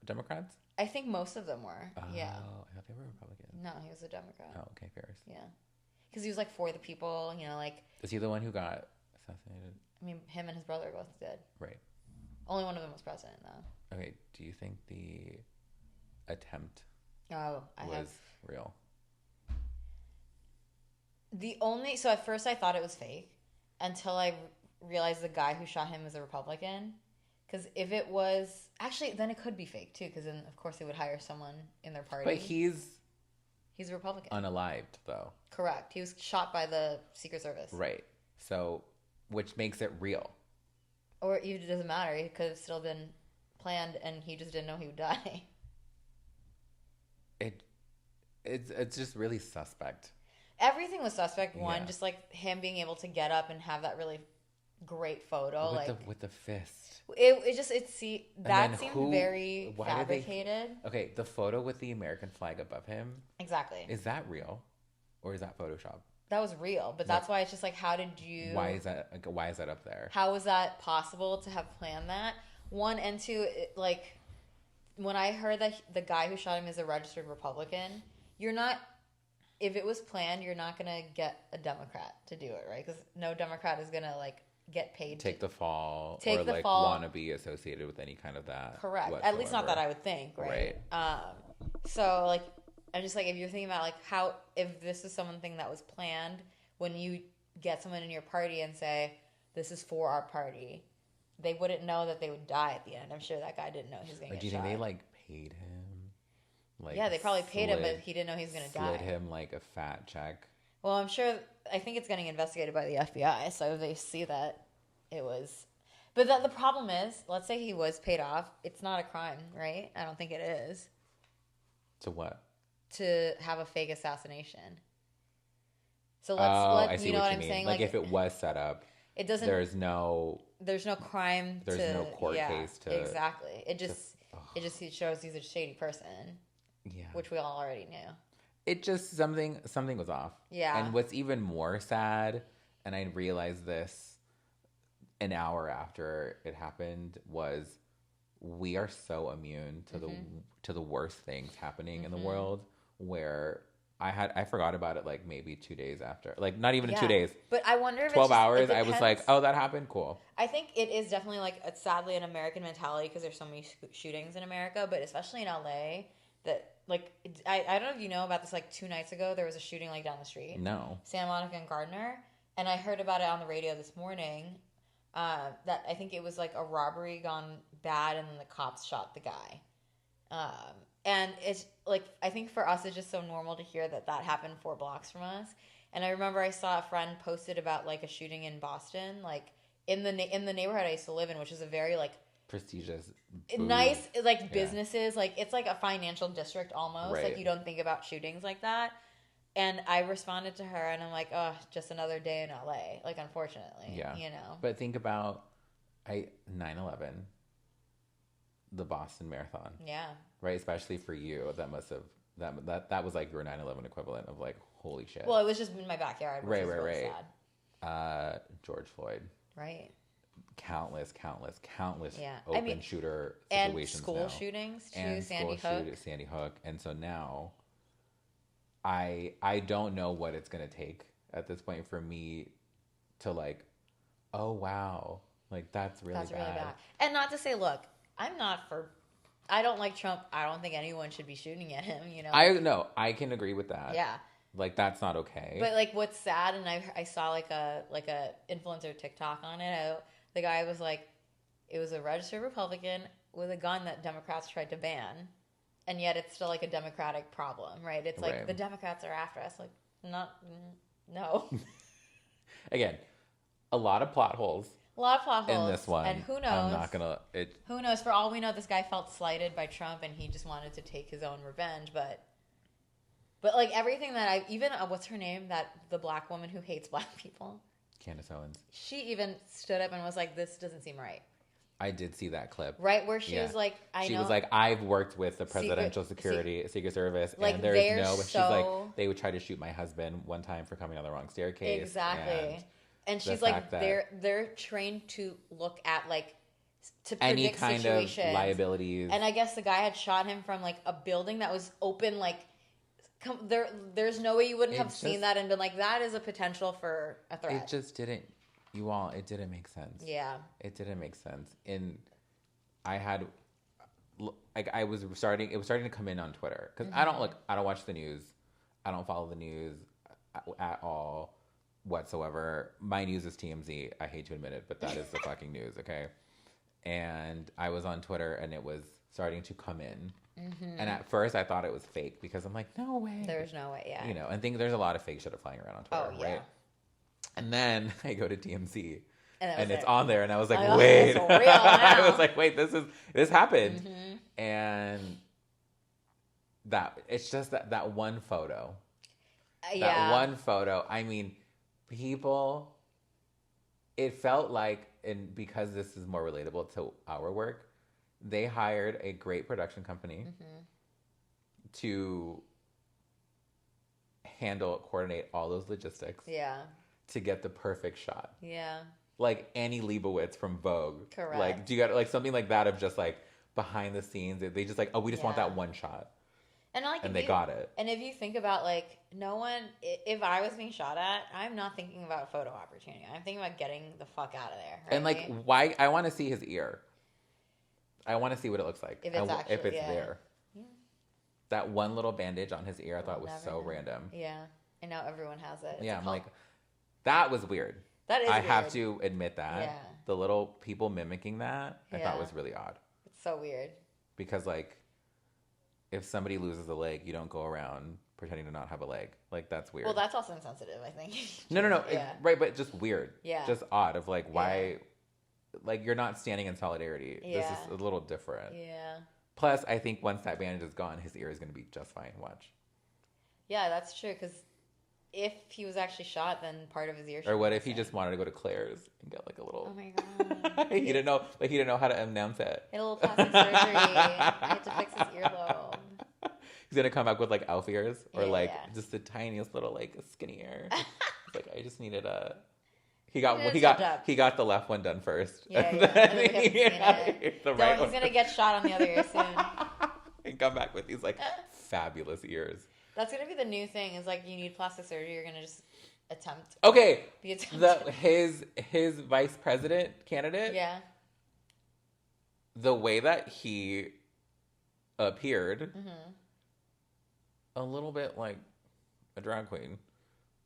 Democrats? I think most of them were. Oh, yeah. I thought they were Republican. No, he was a Democrat. Oh, okay, fair. Yeah. Because he was, like, for the people, you know, like... Is he the one who got assassinated? I mean, him and his brother are both dead. Right. Only one of them was president, though. Okay, do you think the attempt was real? So at first I thought it was fake until I realized the guy who shot him was a Republican. Because if it was... Actually, then it could be fake, too, because then, of course, they would hire someone in their party. But he's a Republican. Unalived, though. Correct. He was shot by the Secret Service. Right. So, which makes it real. Or it doesn't matter. It could have still been planned, and he just didn't know he would die. It's just really suspect. Everything was suspect. One, just like him being able to get up and have that really great photo, with the fist. That seemed very fabricated. Okay, the photo with the American flag above him. Exactly. Is that real, or is that Photoshop? That was real, but that's why it's just like, how did you? Why is that up there? How was that possible to have planned that? One, and two, when I heard that the guy who shot him is a registered Republican, you're not. If it was planned, you're not gonna get a Democrat to do it, right? Because no Democrat is gonna get paid. Take the fall. Want to be associated with any kind of that. Correct. Whatsoever. At least not that I would think, right? So I'm just if you're thinking about if this is something that was planned, when you get someone in your party and say, this is for our party, they wouldn't know that they would die at the end. I'm sure that guy didn't know he was going to get shot. Do you think they paid him? Like, yeah, they probably paid him, but he didn't know he was going to die. Slid him like a fat check. Well, I'm sure. I think it's getting investigated by the FBI, so they see that it was. But the problem is, let's say he was paid off. It's not a crime, right? I don't think it is. To what? To have a fake assassination. So I see you know what what you I'm mean. saying? Like if it was set up, it doesn't. There's no crime. There's no court case to exactly. It just shows he's a shady person. Yeah, which we all already knew. It just something was off. Yeah. And what's even more sad, and I realized this an hour after it happened, was we are so immune to the worst things happening in the world, where I forgot about it like maybe 2 days after. Like not even 2 days. But I wonder if 12 hours, I was like, oh, that happened? Cool. I think it is definitely like sadly an American mentality because there's so many shootings in America, but especially in LA that like I don't know if you know about this. Like 2 nights ago there was a shooting like down the street. No. Santa Monica and Gardner, and I heard about it on the radio this morning. That I think it was like a robbery gone bad, and then the cops shot the guy. And it's like I think for us it's just so normal to hear that happened 4 blocks from us. And I remember I saw a friend posted about like a shooting in Boston, like in the neighborhood I used to live in, which is a very like prestigious, nice like businesses, like it's like a financial district almost. Right. Like you don't think about shootings like that. And I responded to her, and I'm like, oh, just another day in LA. Like, unfortunately, you know. But think about 9/11, the Boston Marathon. Yeah. Right, especially for you, that must have that was like your 9/11 equivalent of like holy shit. Well, it was just in my backyard. Which is really sad. George Floyd. Right. Countless yeah. open shooter situations and school now. shootings too. And Sandy Hook, and so now. I don't know what it's gonna take at this point for me to like, oh wow, like that's really bad. And not to say, look, I don't like Trump. I don't think anyone should be shooting at him. You know. I can agree with that. Yeah. Like that's not okay. But like, what's sad, and I saw like a influencer TikTok on it. The guy was like, it was a registered Republican with a gun that Democrats tried to ban. And yet it's still like a Democratic problem, right? It's like the Democrats are after us. Like, no. Again, a lot of plot holes. In this one. And who knows? I'm not going to... Who knows? For all we know, this guy felt slighted by Trump and he just wanted to take his own revenge. But like everything that even... what's her name? The black woman who hates black people? Candace Owens. She even stood up and was like, this doesn't seem right. I did see that clip. Right, where she was like, She was like, I've worked with the Presidential Secret Service, like, and there's no... She's like, they would try to shoot my husband one time for coming on the wrong staircase. Exactly. And she's like, they're trained to look at, like, to predict any kind situations. Of liabilities. And I guess the guy had shot him from, like, a building that was open, like... There's no way you wouldn't have seen that and been like, that is a potential for a threat. It just didn't... it didn't make sense. Yeah. It didn't make sense. And I had, like, it was starting to come in on Twitter. Because I don't watch the news. I don't follow the news at all whatsoever. My news is TMZ. I hate to admit it, but that is the fucking news, okay? And I was on Twitter, and it was starting to come in. Mm-hmm. And at first, I thought it was fake, because I'm like, no way. There's no way, yeah. You know, and there's a lot of fake shit flying around on Twitter, right? And then I go to TMZ, and it's on there, and I was like, wait. It's real now. I was like, wait, this happened. Mm-hmm. And it's just that one photo. That one photo. I mean, people, it felt like, and because this is more relatable to our work, they hired a great production company to coordinate all those logistics. Yeah. To get the perfect shot. Yeah. Like Annie Leibovitz from Vogue. Correct. Like, do you got like something like that of just like behind the scenes? They just like, oh, we just want that one shot. And like, they got it. And if you think about like, no one, if I was being shot at, I'm not thinking about photo opportunity. I'm thinking about getting the fuck out of there. Right? And like, why? I want to see his ear. I want to see what it looks like. If it's there. Yeah. That one little bandage on his ear, I thought was so random. Yeah. And now everyone has it. I'm like, that was weird. That is I weird. have to admit that. Yeah. The little people mimicking that, I thought was really odd. It's so weird. Because like, if somebody loses a leg, you don't go around pretending to not have a leg. Like, that's weird. Well, that's also insensitive, I think. No. Yeah. Right, but just weird. Yeah. Just odd of, like, why... Like, you're not standing in solidarity. Yeah. This is a little different. Yeah. Plus, I think once that bandage is gone, his ear is going to be just fine. Watch. Yeah, that's true, because if he was actually shot, then part of his ear should Or what be if he missing. just wanted to go to Claire's and get, like, a little... Oh, my God. he didn't know how to announce it. He had a little plastic surgery. He had to fix his earlobe. He's going to come back with, like, elf ears. Or, Yeah. just the tiniest little, like, skinny ear. It's like, I just needed a... He He got the left one done first. Yeah. And And then then he had the right he's one. going to get shot on the other ear soon. And come back with these, like, fabulous ears. That's going to be the new thing, is, like, you need plastic surgery, you're going to just attempt. Okay. The attempt. His vice president candidate. Yeah. The way that he appeared, a little bit like a drag queen.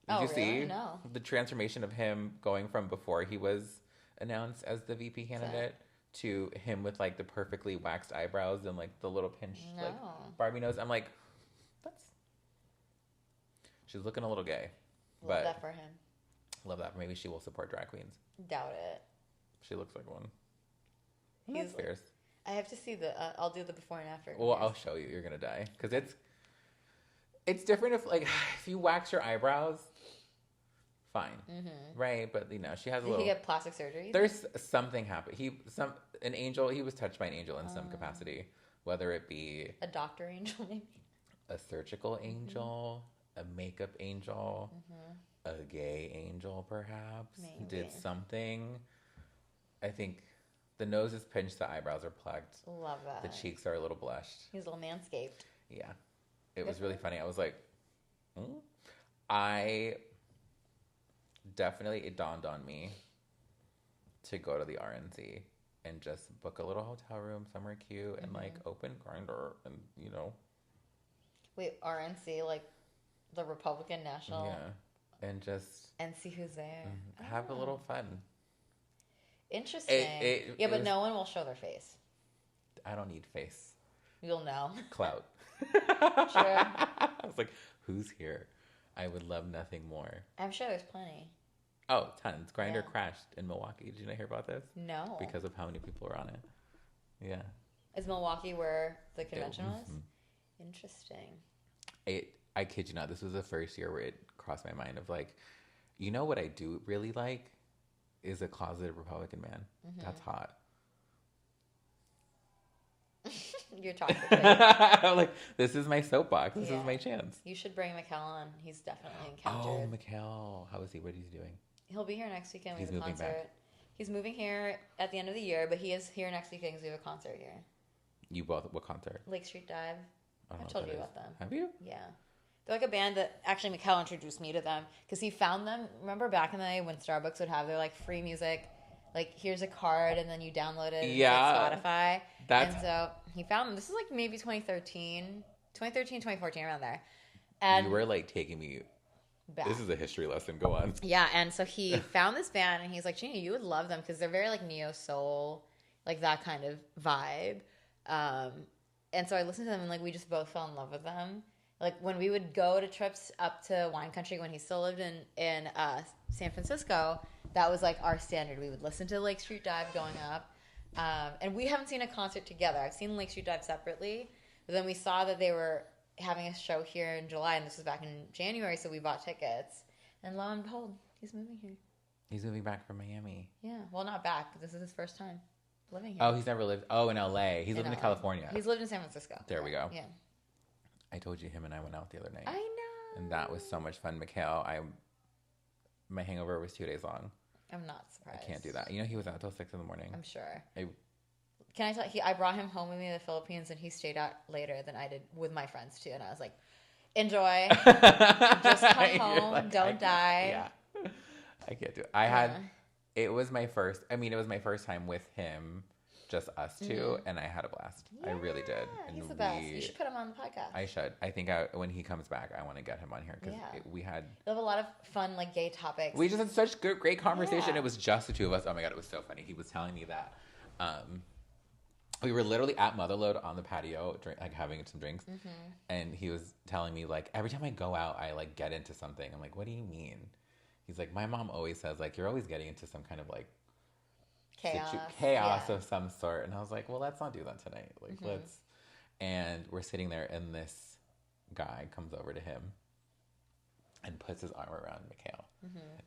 Did you see? Really? No. The transformation of him going from before he was announced as the VP candidate to him with, like, the perfectly waxed eyebrows and, like, the little pinched like Barbie nose. I'm like, she's looking a little gay. Love that for him. Love that. Maybe she will support drag queens. Doubt it. She looks like one. He's That's fierce. I have to see I'll do the before and after. Well, I'll show you. You're gonna die because it's different if, like, if you wax your eyebrows, fine, right? But she has a little. Did he get plastic surgery? There's something happened. An angel. He was touched by an angel in some capacity, whether it be a doctor angel, maybe a surgical angel, a makeup angel, a gay angel, perhaps. Maybe. He did something. I think the nose is pinched, the eyebrows are plucked. Love that. The cheeks are a little blushed. He's a little manscaped. Yeah. It was really funny. I was like, I definitely, it dawned on me to go to the RNC and just book a little hotel room somewhere cute and, like, open Grindr and, Wait, RNC, like the Republican National? Yeah. And just... And see who's there. Have a little fun. Interesting. But no one will show their face. I don't need face. You'll know. Clout. Sure. I was like, who's here? I would love nothing more. I'm sure there's plenty. Oh, tons. Grindr crashed in Milwaukee. Did you not hear about this? No. Because of how many people were on it. Yeah. Is Milwaukee where the convention was? Interesting. I kid you not. This was the first year where it crossed my mind of, like, you know what I do really like is a closeted Republican man. That's hot. You're talking. I'm like, this is my soapbox. This is my chance. You should bring Mikkel on. He's definitely encountered. Oh, Mikkel. How is he? What is he doing? He'll be here next weekend. He's we have a moving concert. back. He's moving here at the end of the year, but he is here next weekend because we have a concert here. You both? What concert? Lake Street Dive. I've told you about them. Have you? Yeah. They're like a band that actually Mikkel introduced me to them because he found them. Remember back in the day when Starbucks would have their, like, free music, like, here's a card and then you download it into Spotify. And so he found them. This is like maybe 2013, 2014, around there. And you were, like, taking me back. This is a history lesson. Go on. Yeah, and so he found this band and he's like, Janina, you would love them because they're very, like, neo soul, like that kind of vibe. And so I listened to them and, like, we just both fell in love with them. Like, when we would go to trips up to wine country when he still lived in San Francisco, that was, like, our standard. We would listen to Lake Street Dive going up. And we haven't seen a concert together. I've seen Lake Street Dive separately. But then we saw that they were having a show here in July, and this was back in January, so we bought tickets. And lo and behold, he's moving here. He's moving back from Miami. Yeah. Well, not back, but this is his first time living here. Oh, he's never lived... Oh, in L.A. He's living in California. He's lived in San Francisco. There we go. Yeah. I told you him and I went out the other night. I know. And that was so much fun. Mikhail, my hangover was 2 days long. I'm not surprised. I can't do that. He was out till 6 in the morning. I'm sure. Can I tell you, I brought him home with me to the Philippines, and he stayed out later than I did with my friends, too. And I was like, enjoy. Just come home. Like, don't die. Yeah. I can't do it. It was my first time with him, just us two, and I had a blast. Yeah, I really did. And he's the best. You should put him on the podcast. I should. I think when he comes back, I want to get him on here because we had... We have a lot of fun, like, gay topics. We just had such great conversation. Yeah. It was just the two of us. Oh, my God, it was so funny. He was telling me that... We were literally at Motherlode on the patio, like having some drinks, and he was telling me like every time I go out, I like get into something. I'm like, what do you mean? He's like, my mom always says like you're always getting into some kind of like chaos of some sort, and I was like, well, let's not do that tonight. Like let's. And we're sitting there, and this guy comes over to him and puts his arm around Mikhail,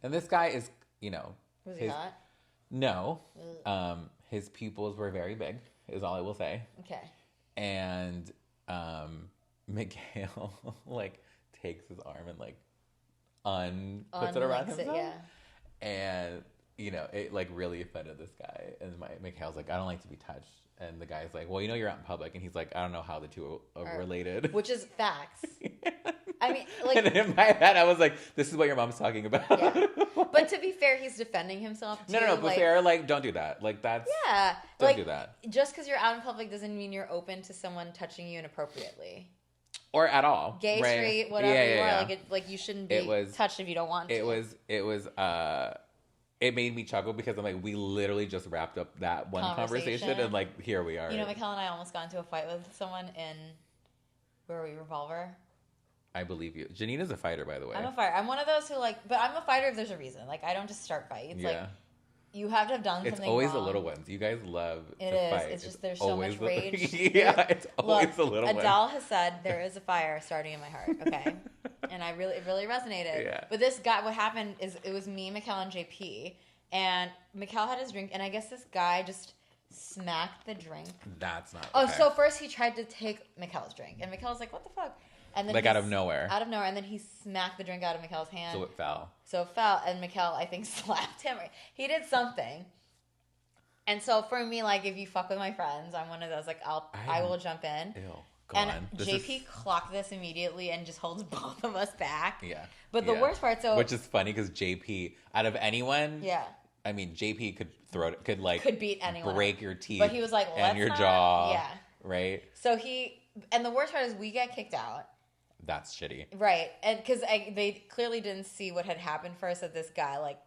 and this guy is, you know, was he hot? No, his pupils were very big. Is all I will say. Okay. And Mikhail like takes his arm and like puts it around himself. And you know, it like really offended this guy. And Mikhail's like, I don't like to be touched. And the guy's like, well, you know, you're out in public. And he's like, I don't know how the two are related. Which is facts. I mean, like, and in my head, I was like, this is what your mom's talking about. Yeah. But to be fair, he's defending himself too. No, but fair, like, don't do that. Like, that's... Yeah. Don't like, do that. Just because you're out in public doesn't mean you're open to someone touching you inappropriately. Or at all. Gay, right? straight, whatever you are. Like, you shouldn't be touched if you don't want to. It made me chuckle because I'm like, we literally just wrapped up that one conversation and like, here we are. You know, Mikhail and I almost got into a fight with someone in, where were we, Revolver? I believe you. Janina's a fighter, by the way. I'm a fighter. I'm one of those who like, but I'm a fighter if there's a reason. Like, I don't just start fights. Yeah. Like, you have to have done something wrong. It's always the little ones. You guys love to fight. It's just there's so much rage. It's always the little ones. Adele has said there is a fire starting in my heart. Okay, and it really resonated. Yeah. But this guy, what happened is it was me, Mikhail, and JP, and Mikhail had his drink, and I guess this guy just smacked the drink. That's not. Oh, okay. so first he tried to take Mikhail's drink, and Mikhail was like, "What the fuck?" And then like out of nowhere, and then he smacked the drink out of Mikhail's hand. So it fell, and Mikhail, I think, slapped him. He did something. And so for me, like, if you fuck with my friends, I'm one of those, like, I will jump in. Ew, and JP clocked this immediately and just holds both of us back. Yeah. But the worst part, which is funny because JP, out of anyone, yeah. I mean, JP could beat anyone, break your teeth, but he was like, and your jaw, yeah, right. So and the worst part is we get kicked out. That's shitty, right? And because they clearly didn't see what had happened first, that this guy like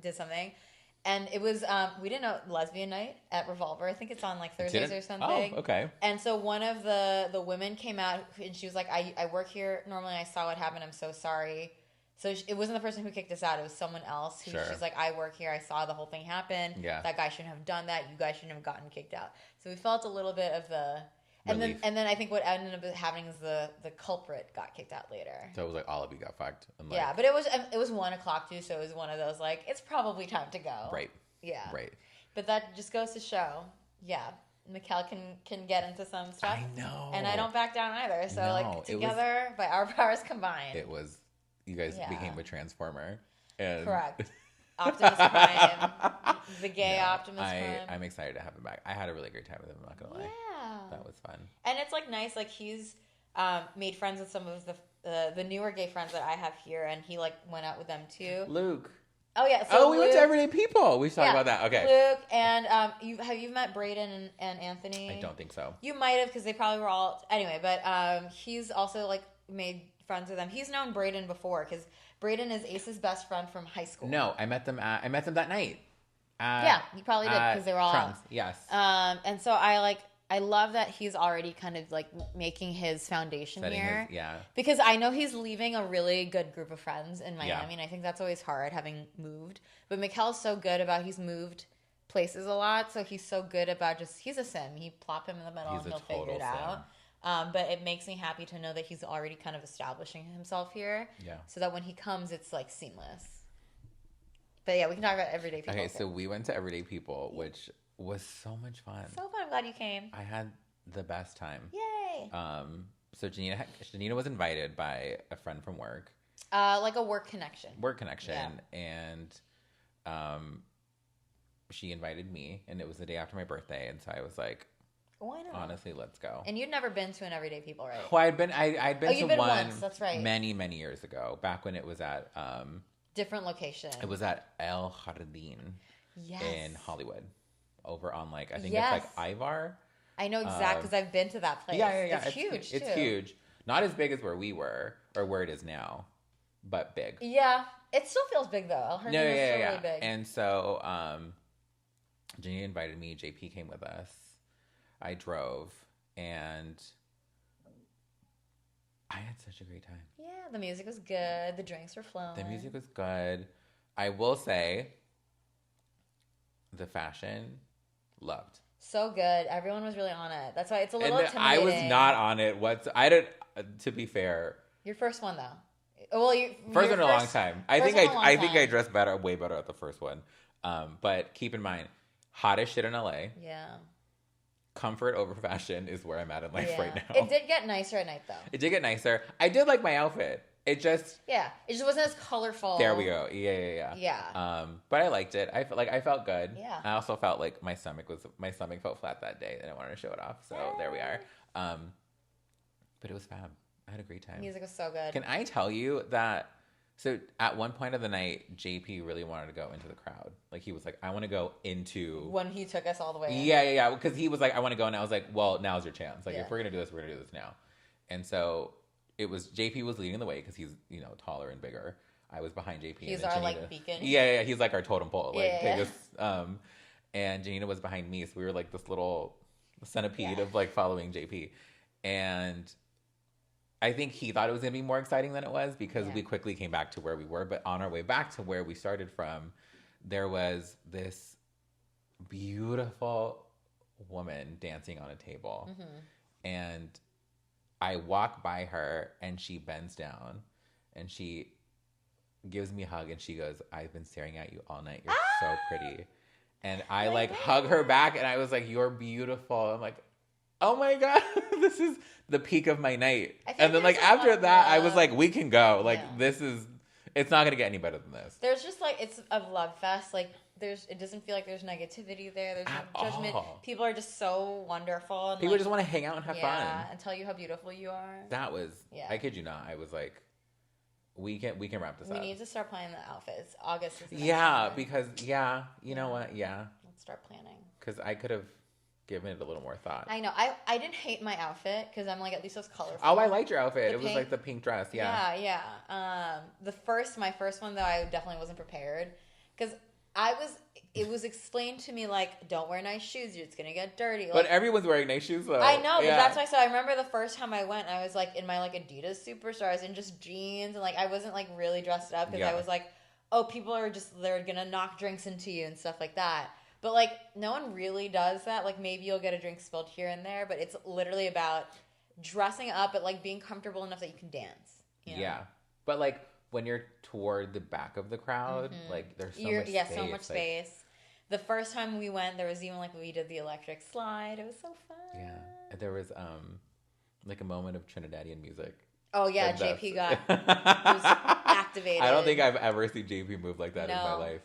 did something. And it was, we didn't know, lesbian night at Revolver. I think it's on like Thursdays or something. Oh, okay. And so one of the women came out and she was like, I work here normally. I saw what happened. I'm so sorry. So it wasn't the person who kicked us out. It was someone else. She's like, I work here. I saw the whole thing happen. Yeah. That guy shouldn't have done that. You guys shouldn't have gotten kicked out. So we felt a little bit of the... And then I think what ended up happening is the culprit got kicked out later. So it was like all of you got fucked. And yeah, but it was 1:00 too, so it was one of those like it's probably time to go. Right. Yeah. Right. But that just goes to show, yeah, Mikhail can get into some stuff. I know. And I don't back down either. So like together, by our powers combined, you guys became a transformer. And correct. Optimus Prime, the gay Optimus Prime. I'm excited to have him back. I had a really great time with him. I'm not gonna lie. Yeah, that was fun. And it's like nice. Like he's made friends with some of the newer gay friends that I have here, and he like went out with them too. Luke. Oh yeah. So we went to Everyday People. We should talk about that. Okay. Luke and have you met Braden and Anthony? I don't think so. You might have because they probably were all anyway. But he's also like made friends with them. He's known Braden before because Braden is Ace's best friend from high school. No, I met them that night. Yeah, you probably did because they were all friends. Yes. And so I love that he's already kind of like making his foundation here. Because I know he's leaving a really good group of friends in Miami, and I think that's always hard having moved. But Mikhail's so good about he's moved places a lot, so he's so good about he's a sim. You plop him in the middle and he'll figure it out. But it makes me happy to know that he's already kind of establishing himself here. Yeah. So that when he comes, it's like seamless. But yeah, we can talk about Everyday People. Okay, so we went to Everyday People, which was so much fun. So fun. I'm glad you came. I had the best time. Yay. So Janina was invited by a friend from work. Like a work connection. And she invited me, and it was the day after my birthday, and so I was like, why not? Honestly, let's go. And you'd never been to an Everyday People, right? Well, I'd been to one once, that's right. many years ago, back when it was at different location. It was at El Jardín in Hollywood, over on like I think it's like Ivar. I know exactly because I've been to that place. Yeah. It's huge. It's huge. Not as big as where we were or where it is now, but big. Yeah, it still feels big though. El Jardín is still really big. And so, Janina invited me. JP came with us. I drove, and I had such a great time. Yeah, the music was good. The drinks were flowing. The music was good. I will say, the fashion, loved. So good. Everyone was really on it. That's why it's a little intimidating. I was not on it. I didn't. To be fair, your first one though. Well, first one in a long time. I think I dressed way better at the first one. But keep in mind, hot as shit in LA. Yeah. Comfort over fashion is where I'm at in life right now. It did get nicer at night though. It did get nicer. I did like my outfit. It just wasn't as colorful. There we go. Yeah. But I liked it. I felt good. Yeah. I also felt like my stomach felt flat that day, and I wanted to show it off. So there we are. But it was fab. I had a great time. Music was so good. Can I tell you that? So at one point of the night, JP really wanted to go into the crowd. Like he was like, I want to go into. When he took us all the way in. Yeah. Because he was like, I want to go, and I was like, well, now's your chance. Like if we're gonna do this, we're gonna do this now. And so it was JP was leading the way because he's taller and bigger. I was behind JP. He's our Janina, beacon. Yeah. He's like our totem pole. Like take us. And Janina was behind me, so we were like this little centipede of like following JP, and I think he thought it was going to be more exciting than it was because we quickly came back to where we were. But on our way back to where we started from, there was this beautiful woman dancing on a table. Mm-hmm. And I walk by her and she bends down and she gives me a hug and she goes, I've been staring at you all night. You're so pretty. And I like hug her back and I was like, you're beautiful. I'm like, oh my God, this is the peak of my night. And then like after that, I was like, we can go. Like it's not going to get any better than this. There's just like, it's a love fest. Like it doesn't feel like there's negativity there. There's no judgment. People are just so wonderful. And people just want to hang out and have fun. And tell you how beautiful you are. That was, I kid you not. I was like, we can wrap this up. We need to start planning the outfits. August is the next because you know what? Yeah. Let's start planning. Because I could have given it a little more thought. I know. I didn't hate my outfit because I'm like, at least it was colorful. Oh, I liked your outfit. It was like the pink dress. Yeah. Yeah. My first one though, I definitely wasn't prepared because it was explained to me like, don't wear nice shoes. It's going to get dirty. Like, but everyone's wearing nice shoes though. I know, but that's why. So I remember the first time I went, I was like in my like Adidas Superstar. I was in just jeans and like, I wasn't like really dressed up because I was like, oh, people are they're going to knock drinks into you and stuff like that. But, like, no one really does that. Like, maybe you'll get a drink spilled here and there, but it's literally about dressing up but, like, being comfortable enough that you can dance. You know? Yeah. But, like, when you're toward the back of the crowd, like, there's so much space. Yeah, so much space. The first time we went, there was even, like, we did the electric slide. It was so fun. Yeah. There was, like, a moment of Trinidadian music. Oh, yeah. JP was activated. I don't think I've ever seen JP move like that in my life.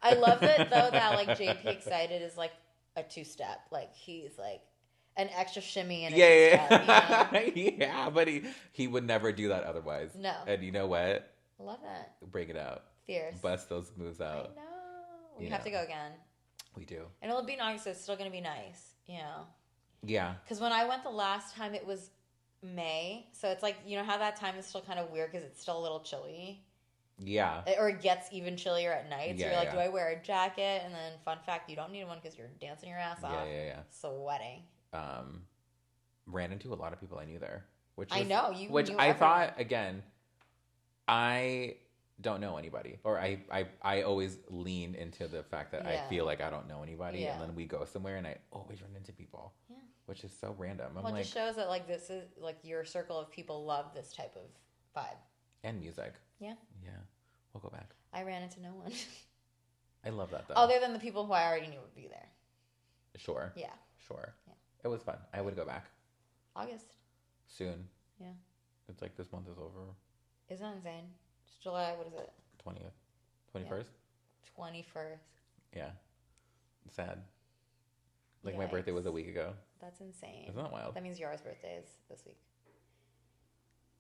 I love it though that like JP Excited is like a two-step. Like he's like an extra shimmy and a two-step. You know? Yeah, but he would never do that otherwise. No. And you know what? I love that. Bring it out. Fierce. Bust those moves out. I know. We have to go again. We do. And it'll be in August, so it's still going to be nice. You know? Yeah. Because when I went the last time, it was May. So it's like, you know how that time is still kind of weird because it's still a little chilly? Yeah. Or it gets even chillier at night. So you're like, do I wear a jacket? And then, fun fact, you don't need one because you're dancing your ass off. Yeah. Sweating. Ran into a lot of people I knew there. Which I know. Which I thought, again, I don't know anybody. Or I always lean into the fact that I feel like I don't know anybody. Yeah. And then we go somewhere and I always run into people. Yeah. Which is so random. Well, it just shows that, like, this is, like, your circle of people love this type of vibe. And music. Yeah. Yeah. We'll go back. I ran into no one. I love that, though. Other than the people who I already knew would be there. Sure. Yeah. Sure. Yeah. It was fun. I would go back. August. Soon. Yeah. It's like this month is over. Isn't that insane? It's July, what is it? 20th. 21st? Yeah. 21st. Yeah. It's sad. Like, my birthday was a week ago. That's insane. Isn't that wild? That means Yara's birthday is this week.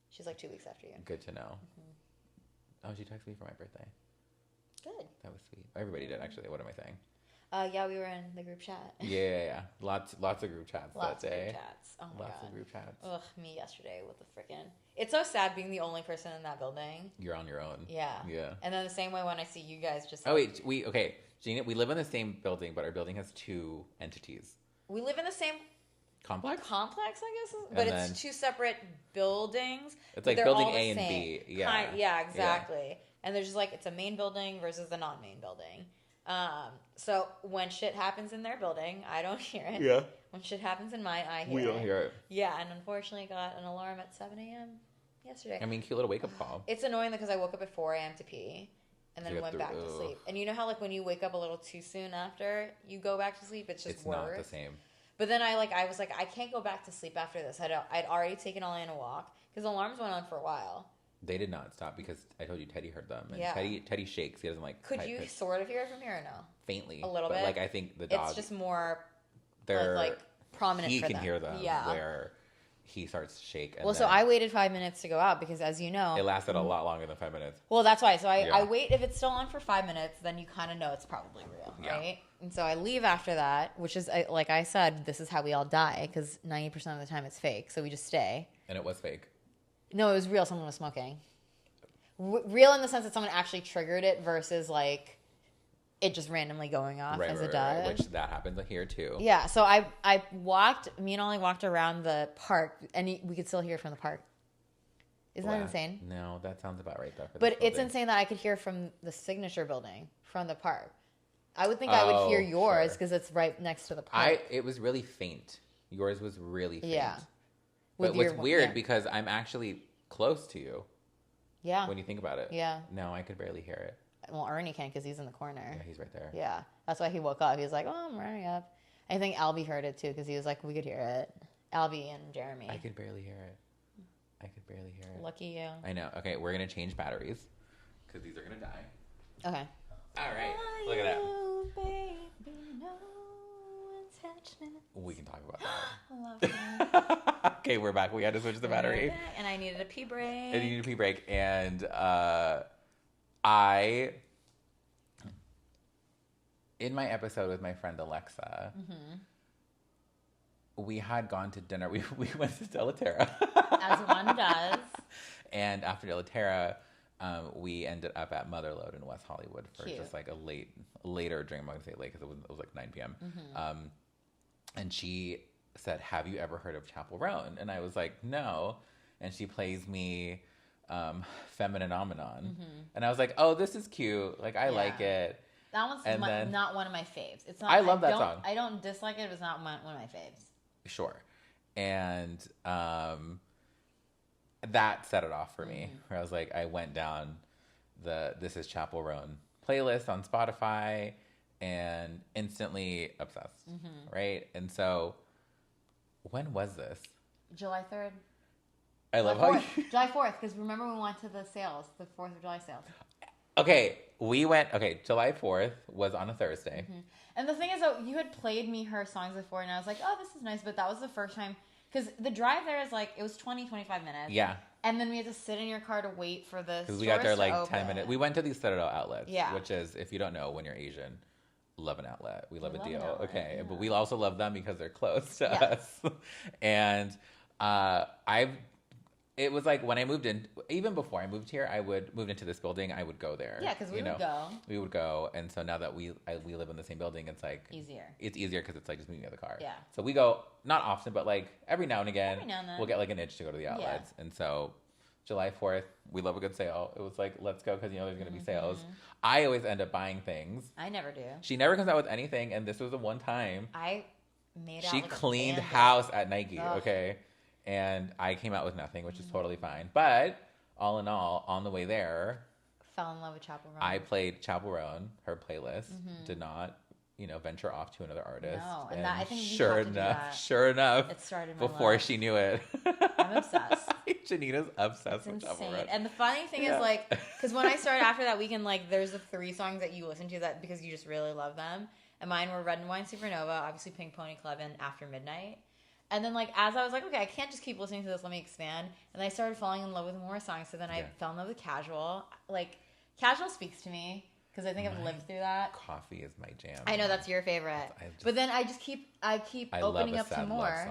She's like 2 weeks after you. Good to know. Mm-hmm. Oh, she texted me for my birthday. Good. That was sweet. Everybody did, actually. What am I saying? Yeah, we were in the group chat. Yeah. Lots of group chats that day. Lots of group chats. Oh my God. Lots of group chats. Ugh, me yesterday with the frickin'... It's so sad being the only person in that building. You're on your own. Yeah. Yeah. And then the same way when I see you guys just... Oh, wait. Okay. Gina, we live in the same building, but our building has two entities. We live in the same Complex, I guess, but then, it's two separate buildings. It's like building A and B. Yeah. Yeah, exactly. Yeah. And there's just like, it's a main building versus the non-main building. So when shit happens in their building, I don't hear it. Yeah. When shit happens in mine, I hear it. We don't hear it. Yeah, and unfortunately got an alarm at 7 a.m. yesterday. I mean, cute little wake-up call. It's annoying because I woke up at 4 a.m. to pee and then went back to sleep. And you know how like when you wake up a little too soon after you go back to sleep, it's just worse? It's not the same. But then I was like, I can't go back to sleep after this. I'd already taken Ollie on a walk because alarms went on for a while. They did not stop because I told you Teddy heard them. And yeah. Teddy shakes. He doesn't like. Could you sort of hear it from here or no? Faintly. A little bit. But like I think the dog. It's just more they're like prominent he for can them. hear them. Yeah. Where he starts to shake. And well, so I waited 5 minutes to go out because as you know. It lasted a lot longer than 5 minutes. Well, that's why. So I wait. If it's still on for 5 minutes, then you kind of know it's probably real, right? And so I leave after that, which is, like I said, this is how we all die because 90% of the time it's fake. So we just stay. And it was fake. No, it was real. Someone was smoking. Real in the sense that someone actually triggered it versus like it just randomly going off as it does. Which that happens here too. Yeah. So me and Ollie walked around the park and we could still hear from the park. Isn't that insane? No, that sounds about right though. But it's insane that I could hear from the Signature building from the park. I would think I would hear yours because it's right next to the park. It was really faint. Yours was really faint. Yeah. But what's weird because I'm actually close to you. Yeah. When you think about it. Yeah. No, I could barely hear it. Well, Ernie can't because he's in the corner. Yeah, he's right there. Yeah. That's why he woke up. He was like, oh, I'm running up. I think Albie heard it too because he was like, we could hear it. Albie and Jeremy. I could barely hear it. Lucky you. I know. Okay, we're going to change batteries because these are going to die. Okay. All right. Look at that. Baby, no attachment. We can talk about that. I love that. Okay, we're back. We had to switch the battery. And I needed a pee break. And in my episode with my friend Alexa, we had gone to dinner. We went to Delaterra. As one does. And after Delaterra, we ended up at Motherlode in West Hollywood for just like a later drink. I'm not going to say late because it was like 9 p.m. And she said, have you ever heard of Chapel Roan? And I was like, no. And she plays me Feminine Omenon. And I was like, oh, this is cute. Like, I like it. That one's not one of my faves. It's not. I love that song. I don't dislike it. It was not one of my faves. Sure. And that set it off for me. Where I was like, I went down the This Is Chapel Roan playlist on Spotify and instantly obsessed. Right? And so, when was this? July 3rd. I love how you... July 4th, because remember we went to the sales, the 4th of July sales. Okay, July 4th was on a Thursday. And the thing is, though, you had played me her songs before, and I was like, oh, this is nice, but that was the first time, because the drive there is like, it was 20, 25 minutes. Yeah. And then we had to sit in your car to wait for the because we got there like 10 minutes. We went to these Citadel outlets, which is, if you don't know, when you're Asian, love an outlet. We love a deal. Okay, yeah. But we also love them because they're close to us. And it was like when I moved in, even before I moved here, moved into this building, I would go there. Yeah, because we would go. We would go. And so now that we live in the same building, it's like... easier. It's easier because it's like just moving out of the car. Yeah. So we go, not often, but like every now and again, then. we'll get like an itch to go to the outlets. Yeah. And so July 4th, we love a good sale. It was like, let's go because there's going to be sales. I always end up buying things. I never do. She never comes out with anything. And this was the one time. I made out She like cleaned house at Nike. Okay. And I came out with nothing, which is totally fine. But all in all, on the way there, fell in love with Chapel Roan. I played Chapel Roan, her playlist. Did not, venture off to another artist. No, and that, I think sure enough, it started before she knew it. I'm obsessed. Janina's obsessed with Chapel Roan. And the funny thing is, like, because when I started after that weekend, like, there's the 3 songs that you listen to that because you just really love them, and mine were Red and Wine Supernova, obviously Pink Pony Club, and After Midnight. And then, like, as I was like, okay, I can't just keep listening to this, let me expand. And I started falling in love with more songs. So then I fell in love with Casual. Like, Casual speaks to me because I think I've lived through that. Coffee is my jam. I know that's your favorite. But then I keep opening up to more.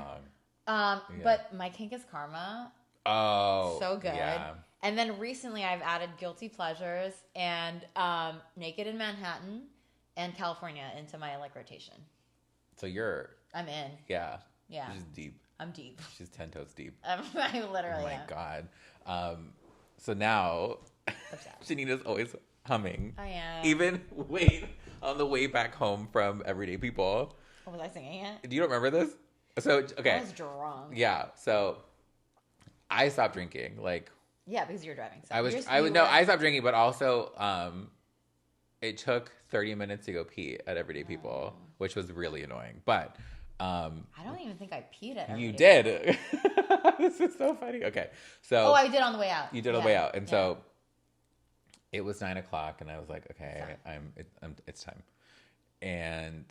But My Kink is Karma. Oh. So good. Yeah. And then recently I've added Guilty Pleasures and Naked in Manhattan and California into my, like, rotation. So I'm in. Yeah. Yeah. She's deep. I'm deep. She's 10 toes deep. I literally am. Oh my God. So now, Janina's always humming. I am. Even, on the way back home from Everyday People. Oh, was I singing it? Do you remember this? So, okay. I was drunk. Yeah. So, I stopped drinking. Like, yeah, because you're driving. So I stopped drinking, but also, it took 30 minutes to go pee at Everyday People, which was really annoying. But, I don't even think I peed at Everyday you did. This is so funny. Okay. So. Oh, I did on the way out. You did on the way out. And so, it was 9 o'clock, and I was like, okay, it's time. And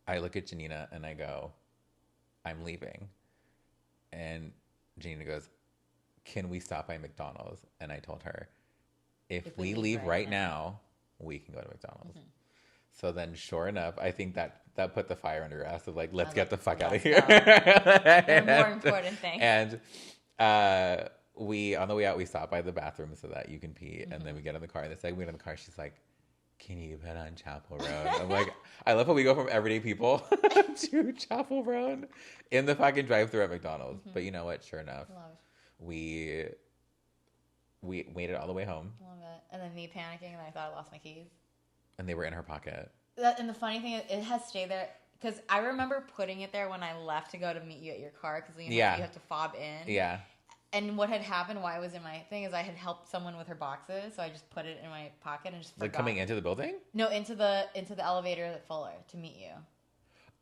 I look at Janina, and I go, I'm leaving. And Janina goes, can we stop by McDonald's? And I told her, if we leave right now, we can go to McDonald's. Mm-hmm. So then, sure enough, I think that put the fire under her ass of like, let's get the fuck out of here. There are more important things. And on the way out, we stop by the bathroom so that you can pee. And then we get in the car. And the second we get in the car, she's like, can you put on Chapel Road? I'm like, I love how we go from Everyday People to Chapel Road in the fucking drive-thru at McDonald's. Mm-hmm. But you know what? Sure enough, we made it all the way home. Love it. And then me panicking, and I thought I lost my keys. And they were in her pocket. And the funny thing is, it has stayed there. Because I remember putting it there when I left to go to meet you at your car. Because you have to fob in. Yeah. And what had happened, why it was in my thing, is I had helped someone with her boxes, so I just put it in my pocket and just forgot. Like coming into the building? No, into the elevator at Fuller to meet you.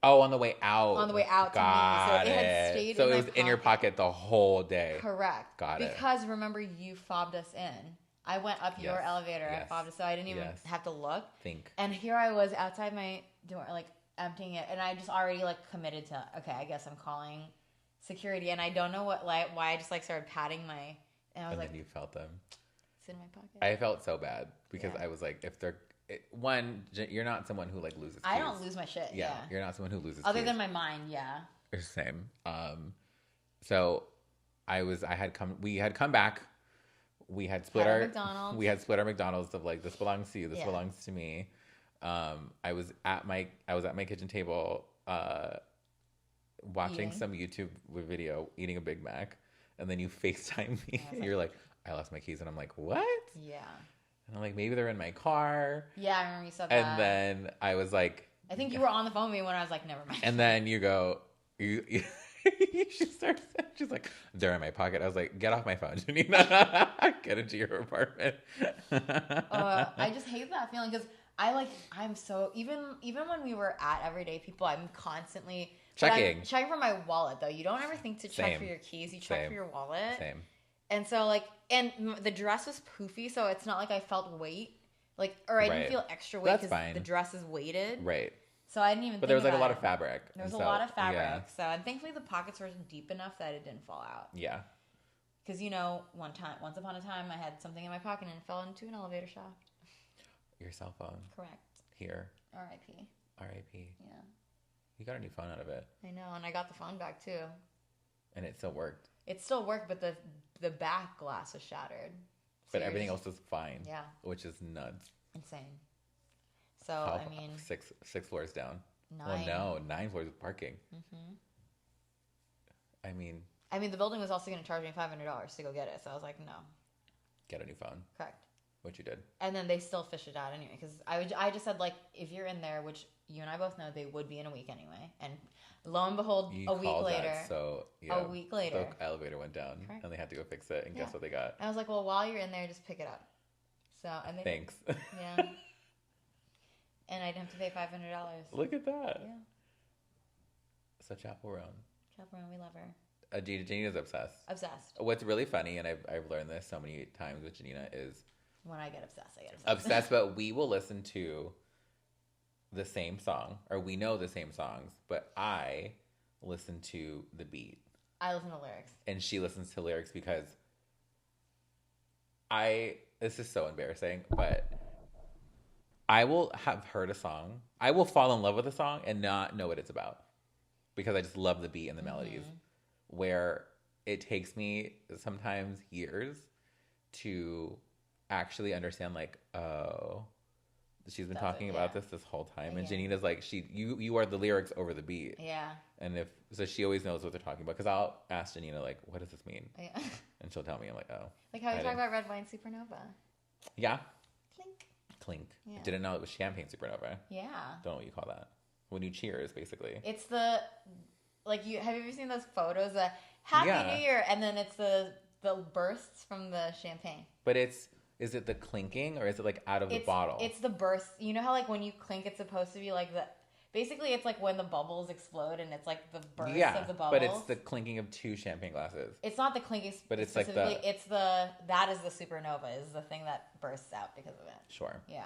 Oh, on the way out. On the way out to meet you. So it had stayed in my pocket. So it was in your pocket the whole day. Correct. Got it. Because remember, you fobbed us in. I went up your elevator. I fobbed it, so I didn't even have to look. And here I was outside my door, like emptying it, and I just already like committed to, okay, I guess I'm calling security, and I don't know why I just like started patting my, and I was like, then you felt them. It's in my pocket. I felt so bad because I was like, if they're you're not someone who like loses keys. I don't lose my shit. Yeah, you're not someone who loses other keys. than my mind. Yeah, same. So we had come back. We had split our McDonald's of like, this belongs to you, this belongs to me. I was at my kitchen table watching some YouTube video, eating a Big Mac, and then you FaceTime me. And you're like, I lost my keys. And I'm like, what? Yeah. And I'm like, maybe they're in my car. Yeah, I remember you said that. And then I was like, I think you were on the phone with me when I was like, never mind. And then you go, she's like, they're in my pocket. I was like, get off my phone, Janina. Get into your apartment. I just hate that feeling because I'm so, even when we were at Everyday People, I'm constantly checking for my wallet, though. You don't ever think to check for your keys. You check for your wallet. Same. And so, and the dress was poofy, so it's not like I felt weight. I didn't feel extra weight because the dress is weighted. Right. So I didn't even think there was a lot of fabric. There was a lot of fabric. Yeah. So, and thankfully the pockets were deep enough that it didn't fall out. Yeah. Because, once upon a time, I had something in my pocket and it fell into an elevator shaft. Your cell phone. Correct. Here. R.I.P. R.I.P. Yeah. You got a new phone out of it. I know, and I got the phone back too. And it still worked. It still worked, but the back glass was shattered. But everything else was fine. Yeah. Which is nuts. Insane. So, six floors down. 9. Well, no, 9 floors with parking. Mm-hmm. I mean, the building was also going to charge me $500 to go get it. So I was like, no. Get a new phone. Correct. Which you did. And then they still fished it out anyway. Because I just said, if you're in there, which you and I both know they would be in a week anyway. And lo and behold, a week later. A week later. The elevator went down. Correct. And they had to go fix it. And guess what they got? And I was like, well, while you're in there, just pick it up. So, and they Thanks. Yeah. And I didn't have to pay $500. Look at that. Yeah. So Chapel Roan, we love her. Janina's obsessed. Obsessed. What's really funny, and I've learned this so many times with Janina, is when I get obsessed, Obsessed, but we will listen to the same song, or we know the same songs, but I listen to the beat. I listen to lyrics. And she listens to lyrics because this is so embarrassing, but I will have heard a song. I will fall in love with a song and not know what it's about because I just love the beat and the melodies. Where it takes me sometimes years to actually understand, She's been talking about this whole time, and Janina's like, you are the lyrics over the beat. Yeah. And so she always knows what they're talking about. Because I'll ask Janina, like, what does this mean? Yeah. And she'll tell me. I'm like, oh. Like how we talk about red wine supernova. Yeah. Clink. Clink. Yeah. Didn't know it was champagne supernova. Yeah. Don't know what you call that. When you cheers, basically. It's have you ever seen those photos of Happy New Year, and then it's the bursts from the champagne. But is it the clinking, or is it like out of the bottle? It's the burst. You know how like when you clink, it's supposed to be like basically it's like when the bubbles explode, and it's like the burst of the bubbles. But it's the clinking of 2 champagne glasses. It's not the clinking, but it's specifically. It's that is the supernova, is the thing that bursts out because of it. Sure. Yeah.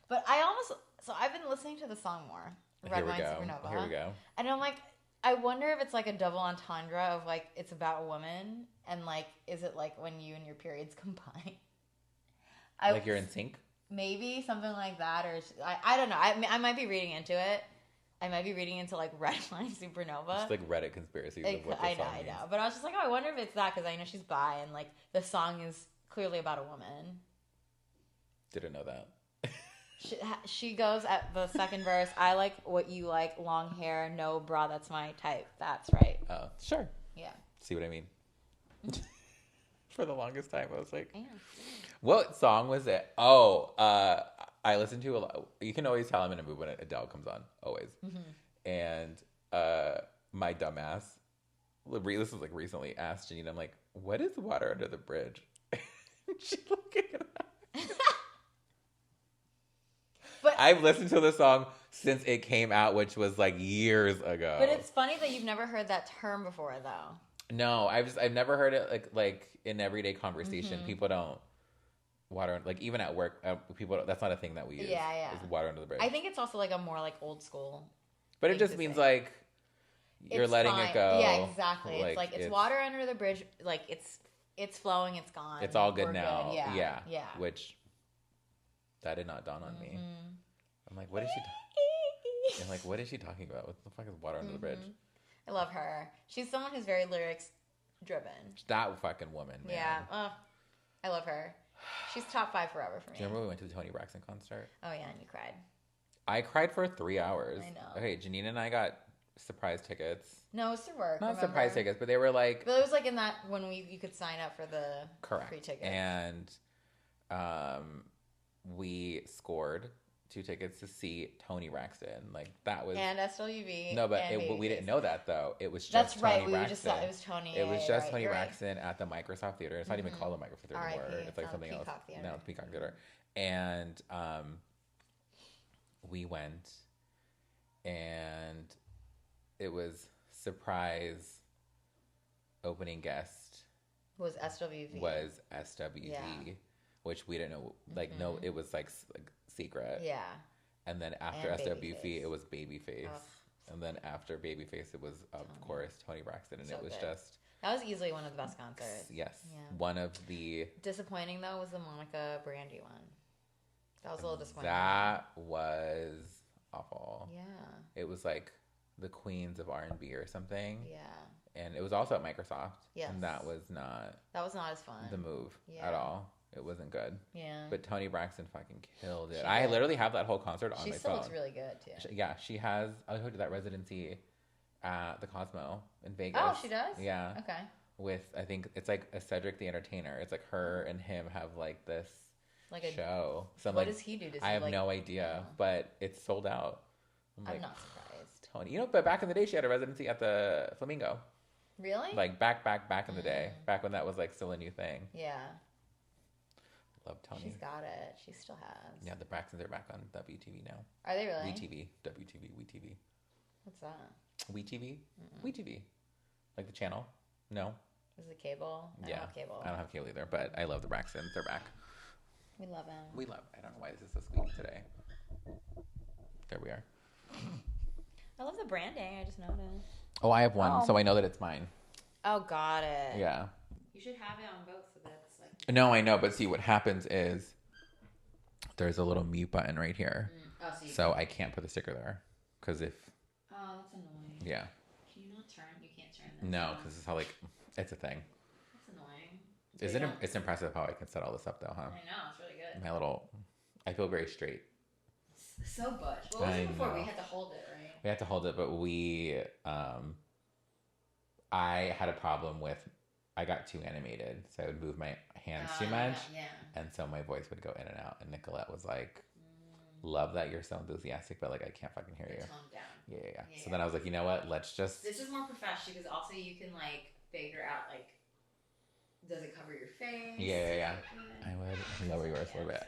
But I've been listening to the song more. Red Wine Supernova. Here we go. And I'm like, I wonder if it's like a double entendre of like it's about a woman, and like is it like when you and your periods combine? Like you're in sync? Maybe something like that, or I don't know. I might be reading into it. I might be reading into like Red Wine Supernova. It's like Reddit conspiracies of what I know. But I was just like, oh, I wonder if it's that, because I know she's bi, and like the song is clearly about a woman. Didn't know that. She goes at the second verse, I like what you like, long hair, no bra, that's my type. That's right. Oh, sure. Yeah. See what I mean? For the longest time, I was like, what song was it? Oh, I listened to a lot. You can always tell I'm in a mood when Adele comes on, always. Mm-hmm. And my dumbass, this was like recently, asked Janina, I'm like, what is water under the bridge? She's looking at that. But I've listened to the song since it came out, which was like years ago. But it's funny that you've never heard that term before, though. No, I've never heard it like in everyday conversation. Mm-hmm. People don't water, like even at work, that's not a thing that we use. Yeah. It's water under the bridge. I think it's also like a more like old school. But it just means like you're letting it go. Yeah, exactly. Like it's water under the bridge. Like it's flowing. It's gone. It's all good now. Good. Yeah. Which that did not dawn on me. I'm like, what is she? I'm like, what is she talking about? What the fuck is water under the bridge? I love her. She's someone who's very lyrics driven. That fucking woman, man. Yeah. I love her. She's top 5 forever for me. Do you remember we went to the Toni Braxton concert? Oh, yeah, and you cried. I cried for 3 hours. I know. Okay, Janina and I got surprise tickets. No, it was to work. Not surprise tickets, but they were like... But it was like in that when you could sign up for the free tickets. And we scored 2 tickets to see Toni Braxton. Like, that was... And SWV. No, but we didn't know that, though. It was just That's Toni right. Braxton. We just thought it was Toni. It was just Toni Braxton at the Microsoft Theater. It's not even called the Microsoft Theater anymore. It's like something else. Theater. Now it's Peacock Theater. And we went, and it was surprise opening guest. Was SWV. Yeah. Which we didn't know. Like, no, it was like secret. Yeah. And then after SWV, it was Babyface. And then after Babyface, it was, of course, Toni Braxton. And it was just... That was easily one of the best concerts. Yes. Yeah. One of the... Disappointing, though, was the Monica Brandy one. That was a little disappointing. That was awful. Yeah. It was like the Queens of R&B or something. Yeah. And it was also at Microsoft. Yes. And that was not as fun. The move at all. It wasn't good. Yeah. But Toni Braxton fucking killed it. I literally have that whole concert on my phone. She still looks really good, too. She has, I told you, that residency at the Cosmo in Vegas. Oh, she does? Yeah. Okay. With, I think, it's like a Cedric the Entertainer. It's like her and him have like this show. So what does he do? I have no idea, but it's sold out. I'm not surprised. Toni, but back in the day, she had a residency at the Flamingo. Really? Like back in the day, back when that was like still a new thing. Yeah. Love Toni. She's got it. She still has. Yeah, the Braxtons are back on WTV now. Are they really? WTV. What's that? WeTV? WeTV. Like the channel? No. Is it cable? I don't have cable. I don't have cable either, but I love the Braxtons. They're back. We love them. I don't know why this is so squeaky today. There we are. I love the branding. I just noticed. Oh, I have one, so I know that it's mine. Oh, got it. Yeah. You should have it on both so that's like... No, I know, but see, what happens is there's a little mute button right here. So I can't put the sticker there. Because if... Oh, that's annoying. Yeah. Can you not turn? You can't turn this. No, because it's how, like, it's a thing. That's annoying. It's impressive how I can set all this up, though, huh? I know, it's really good. I feel very straight. So butch. What was it before? We had to hold it, right? We had to hold it, but I had a problem with, I got too animated, so I would move my hands too much, and so my voice would go in and out. And Nicolette was like, "Love that you're so enthusiastic, but like I can't fucking hear you." Tone down. Yeah. So then I was like, you know what? Let's just. This is more professional because also you can like figure out like, does it cover your face? Yeah. I would lower yours a little bit.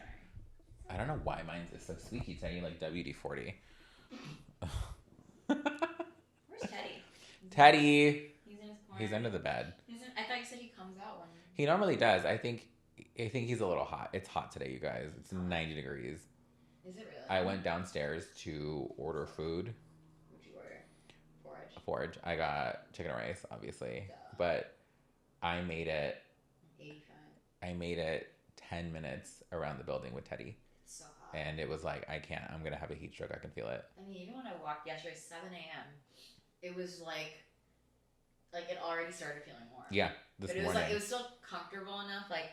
I don't know why mine is so squeaky today, like WD-40. Where's Teddy? Teddy. He's in his corner. He's under the bed. I thought you said he comes out when. He normally does. I think he's a little hot. It's hot today, you guys. It's 90 degrees. Is it really? I went downstairs to order food. What'd you order? Forage. I got chicken and rice, obviously. Duh. But I made it. 85. I made it 10 minutes around the building with Teddy. So hot. And it was like, I can't. I'm going to have a heat stroke. I can feel it. I mean, even when I walked yesterday, 7 a.m., it was like it already started feeling warm. Yeah, this morning. But it was still comfortable enough. Like,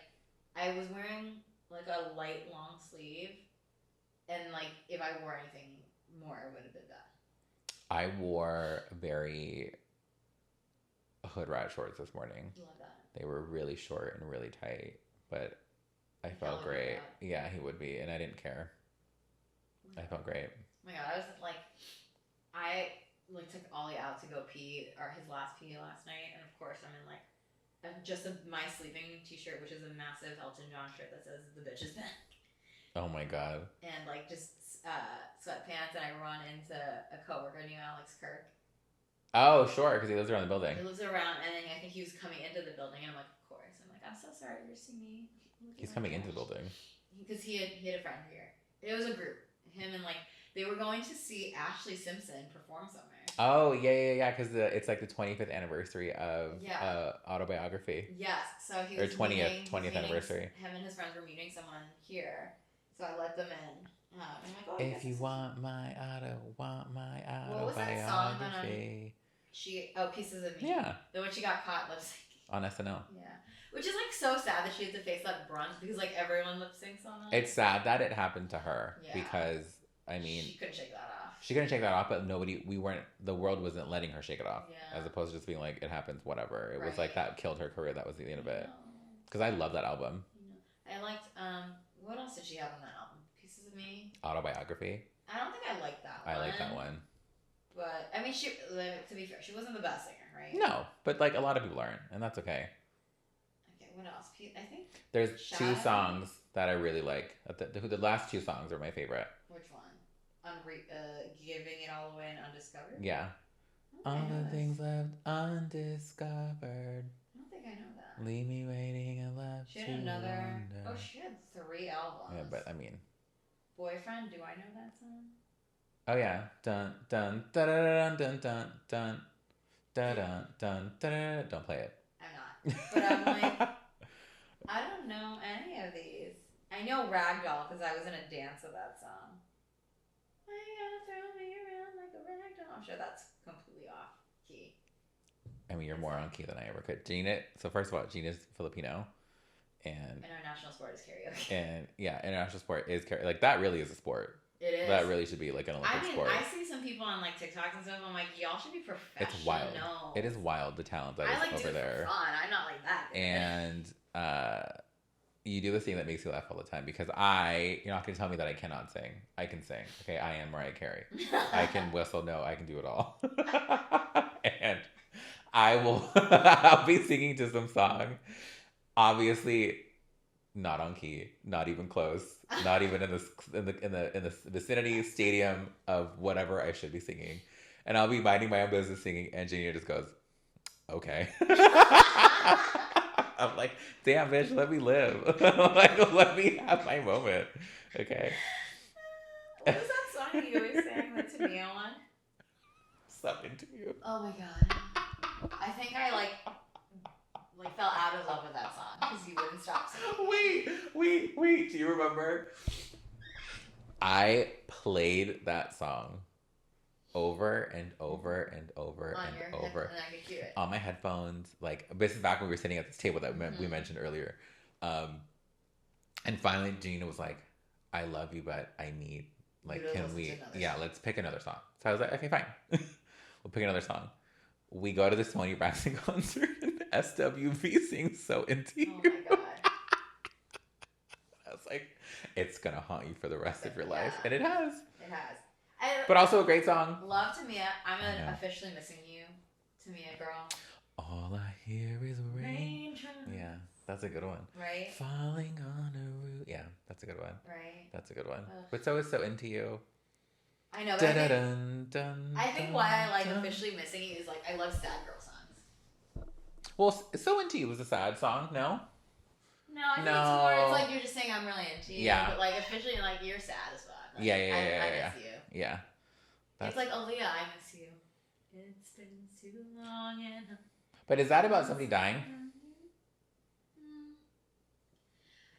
I was wearing like a light long sleeve, and like if I wore anything more, I would have did that. I wore very hood rat shorts this morning. Love that. They were really short and really tight, but I felt great. Yeah, he would be, and I didn't care. I felt great. Oh my God, I was like, I took Ollie out to go pee, or his last pee last night, and of course I'm in like my sleeping t-shirt, which is a massive Elton John shirt that says "The bitch is back." Oh my God. And like just sweatpants, and I run into a coworker named Alex Kirk. Oh, sure, because he lives around the building. He lives around, and then I think he was coming into the building, and I'm like, of course. I'm like, I'm so sorry you see me. He's coming into the building. Because he had a friend here. It was a group. Him and like, they were going to see Ashley Simpson perform somewhere. Oh, yeah, because it's like the 25th anniversary of Autobiography. Yes, so he was Or 20th anniversary. Him and his friends were meeting someone here, so I let them in. I'm like, oh, if you want my autobiography. What was that song Pieces of Me. Yeah. The one she got caught lip syncing. On SNL. Yeah. Which is like so sad that she had to face that brunt because like everyone lip syncs on that. It's sad that it happened to her because I mean she couldn't shake that off. She couldn't shake that off, but the world wasn't letting her shake it off. Yeah. As opposed to just being like, it happens, whatever. It was like that killed her career. That was the end of it. Because I love that album. I liked what else did she have on that album? Pieces of Me. Autobiography. I don't think I liked that one. I like that one. But I mean, to be fair, she wasn't the best singer, right? No, but like a lot of people aren't, and that's okay. Okay, what else? I think there's two songs that I really like. The last two songs are my favorite. Which one? Giving It All Away and Undiscovered. Yeah. All the things left undiscovered. I don't think I know that. Leave me waiting and left. She had another. Oh, she had 3 albums. Yeah, but I mean. Boyfriend. Do I know that song? Oh yeah, dun dun dun dun dun dun dun dun dun dun dun. Don't play it. I'm not, but I'm like, I don't know any of these. I know Ragdoll because I was in a dance of that song. Why you gotta throw me around like a ragdoll? I'm sure that's completely off key. I mean, you're more on key than I ever could. Janina. So first of all, Janina's Filipino, and international sport is karaoke. And yeah, international sport is karaoke. Like that really is a sport. It is. That really should be like an Olympic sport. I see some people on like TikTok and stuff. I'm like, y'all should be professional. It's wild. It is wild the talent that is over there. For fun. I'm not like that. And you do this thing that makes you laugh all the time because you're not gonna tell me that I cannot sing. I can sing. Okay, I am Mariah Carey. I can whistle. No, I can do it all. And I'll be singing to some song. Obviously. Not on key, not even close, not even in the vicinity stadium of whatever I should be singing, and I'll be minding my own business singing, and Janina just goes, "Okay." I'm like, "Damn, bitch, let me live. Like, let me have my moment." Okay. What was that song you always sang that Tamia on? Something to you. Oh my God, I think I like fell out of love with that song because you wouldn't stop singing. Wait. Do you remember? I played that song over and over and over and over and I could hear it on my headphones. Like this is back when we were sitting at this table that we mentioned earlier. And finally, Janina was like, "I love you, but I need Like, can we? Yeah, let's pick another song. So I was like, okay, fine. We'll pick another song. We go to the Tony Braxton concert, and SWV sings "So Into You." Oh my god. I was like, it's gonna haunt you for the rest of your life, and it has. It has. But also a great song. Love Tamia. I'm officially missing you, Tamia girl. All I hear is rain. Yeah, that's a good one. Right? Falling on a roof. Yeah, that's a good one. Right. That's a good one. Ugh. But so is So Into You. I know. But I think why I like officially missing you is like I love sad girl songs. Well, So Into You was a sad song, no? No, I think it's more. It's like you're just saying I'm really into you. Yeah. But like officially, like you're sad as well. Like, Yeah. I miss you. Yeah. It's like Aaliyah, I miss you. It's been too long and. But is that about somebody dying?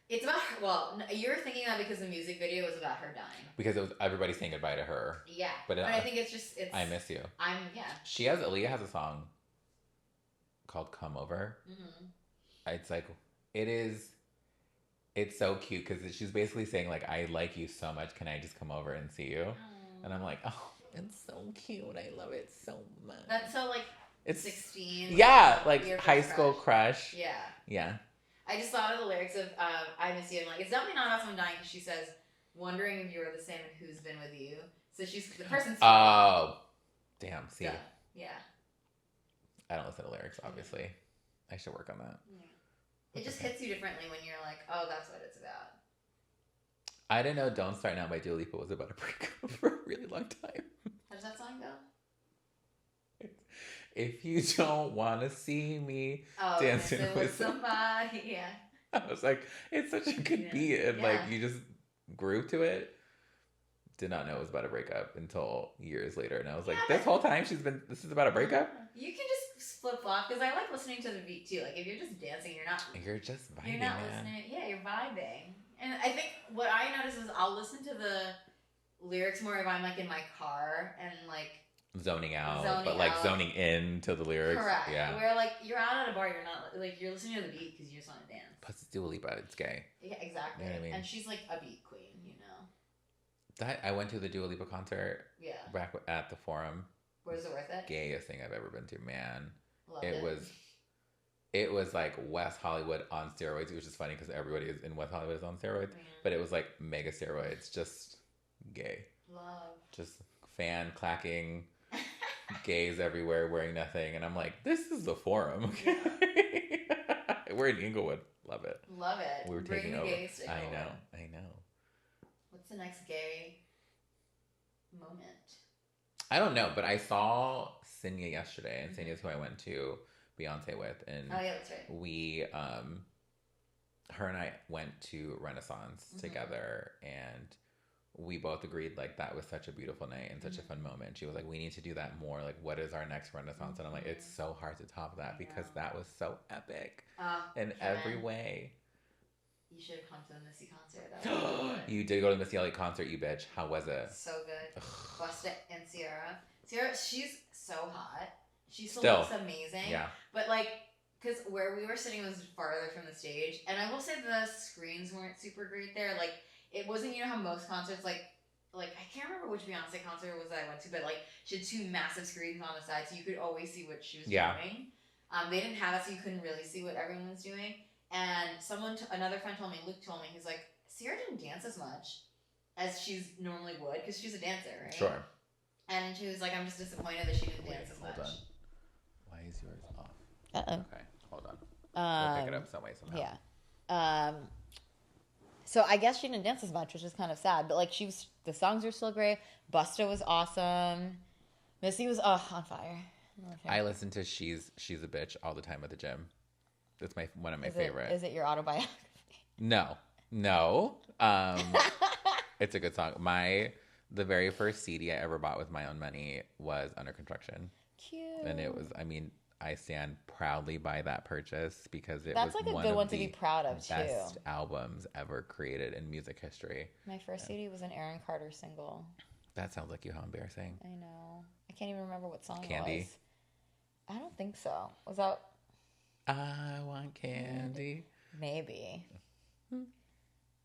It's about her. Well, you're thinking that because the music video was about her dying. Because it was everybody saying goodbye to her. Yeah. But I think it's just I miss you. Yeah. Aaliyah has a song called "Come Over." Mm-hmm. It's like it's so cute because she's basically saying like, I like you so much. Can I just come over and see you? Aww. And I'm like, oh, it's so cute. I love it so much. That's so like it's 16. Yeah, like high school crush. Yeah. Yeah. I just thought of the lyrics of I Miss You. And like, it's definitely not about someone dying because she says, wondering if you were the same and who's been with you. So the person's. Oh. Damn. See. Yeah. I don't listen to lyrics, obviously. I should work on that. Yeah. It just hits you differently when you're like, oh, that's what it's about. I didn't know Don't Start Now by Dua Lipa was about a breakup for a really long time. How does that song go? If you don't want to see me dancing with somebody, yeah. I was like, it's such a good beat, and like you just grew to it. Did not know it was about a breakup until years later, and I was like, this whole time this is about a breakup? You can just flip flop because I like listening to the beat too. Like if you're just dancing, you're just vibing. You're not listening. Yeah, you're vibing. And I think what I notice is I'll listen to the lyrics more if I'm like in my car and like zoning in to the lyrics. Correct. Yeah. Where like you're out at a bar, you're not like you're listening to the beat because you just want to dance. Plus it's Dua Lipa, it's gay. Yeah, exactly. You know what I mean? And she's like a beat queen, you know. I went to the Dua Lipa concert. Yeah. Back at the Forum. Was it worth it? Gayest thing I've ever been to, man. It was like West Hollywood on steroids. It was just funny because everybody in West Hollywood is on steroids, but it was like mega steroids, just gay. Love. Just fan clacking, gays everywhere wearing nothing, and I'm like, this is the Forum. Okay? We're in Inglewood. Love it. Love it. We were taking over. I know. What's the next gay moment? I don't know, but I saw Sinya yesterday, and Sinya's who I went to Beyonce with, and that's right. We her and I went to Renaissance together, and we both agreed like that was such a beautiful night and such a fun moment. She was like, we need to do that more, like what is our next Renaissance? And I'm like, it's so hard to top that because that was so epic in every way. You should have come to the Missy concert. You did go to the Missy Elliott concert, you bitch. How was it? So good. Busta and Sierra, she's so hot. She still looks amazing. Yeah. But like, because where we were sitting was farther from the stage, and I will say the screens weren't super great there. Like, it wasn't, you know how most concerts, like I can't remember which Beyonce concert it was that I went to, but like, she had two massive screens on the side, so you could always see what she was doing. They didn't have that, so you couldn't really see what everyone was doing. And another friend told me, Luke told me, he's like, Sierra didn't dance as much as she normally would, because she's a dancer, right? Sure. And she was like, I'm just disappointed that she didn't dance as much. Hold on. Why is yours off? Uh-oh. Okay, hold on. We'll pick it up some way somehow. Yeah. So I guess she didn't dance as much, which is kind of sad. But like, the songs are still great. Busta was awesome. Missy was on fire. I listen to She's a Bitch all the time at the gym. That's one of my favorite. Is it your autobiography? No. It's a good song. The very first CD I ever bought with my own money was Under Construction. Cute. And it was, I stand proudly by that purchase because that's like a good one to be proud of too. Best albums ever created in music history. My first CD was an Aaron Carter single. That sounds like you. How embarrassing. I know. I can't even remember what song Candy? It was. I don't think so. Was that? I want candy. Maybe.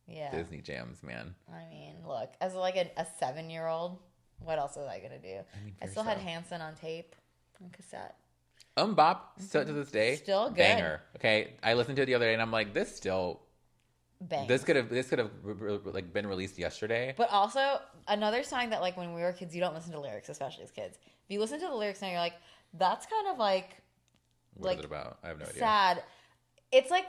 Yeah. Disney jams, man. I mean, look, as like a 7-year-old, what else was I gonna do? I still had Hanson on tape, on cassette. Bop, still to this day, Still good. Banger. Okay, I listened to it the other day, and I'm like, this still Bangs. This could have like been released yesterday. But also another song that like when we were kids, you don't listen to lyrics, especially as kids. If you listen to the lyrics now, you're like, that's kind of like what is it about? I have no idea. Sad. It's like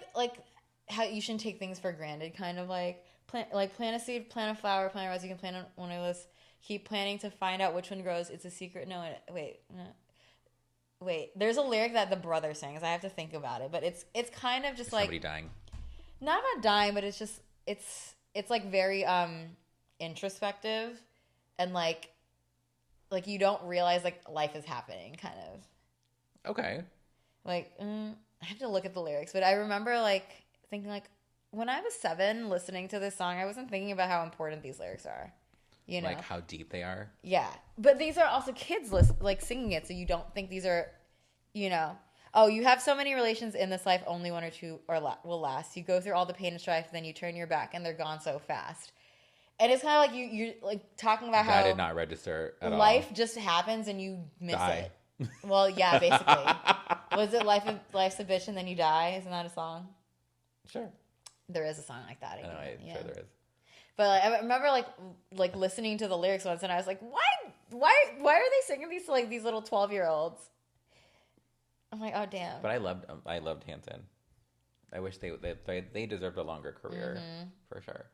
how you shouldn't take things for granted, kind of like plant a seed, plant a flower, plant a rose. You can plant one of those. Keep planting to find out which one grows. It's a secret. No, wait. There's a lyric that the brother sings. I have to think about it, but it's kind of just somebody dying. Not about dying, but it's just it's like very introspective, and like you don't realize like life is happening, kind of. Okay. Like I have to look at the lyrics, but I remember like thinking like when I was 7 listening to this song, I wasn't thinking about how important these lyrics are. You know, like how deep they are. Yeah, but these are also kids like singing it, so you don't think these are, you know. Oh, you have so many relations in this life, only one or two will last. You go through all the pain and strife, then you turn your back, and they're gone so fast. And it's kind of like you're like talking about how that did not register at all. Life just happens and you miss it. Well, yeah, basically. Was it life's a bitch and then you die? Isn't that a song? Sure. There is a song like that. I know, I'm sure there is. But like, I remember like listening to the lyrics once, and I was like, why are they singing these to like these little 12-year-olds? I'm like, oh damn. But I loved Hanson. I wish they deserved a longer career, for sure.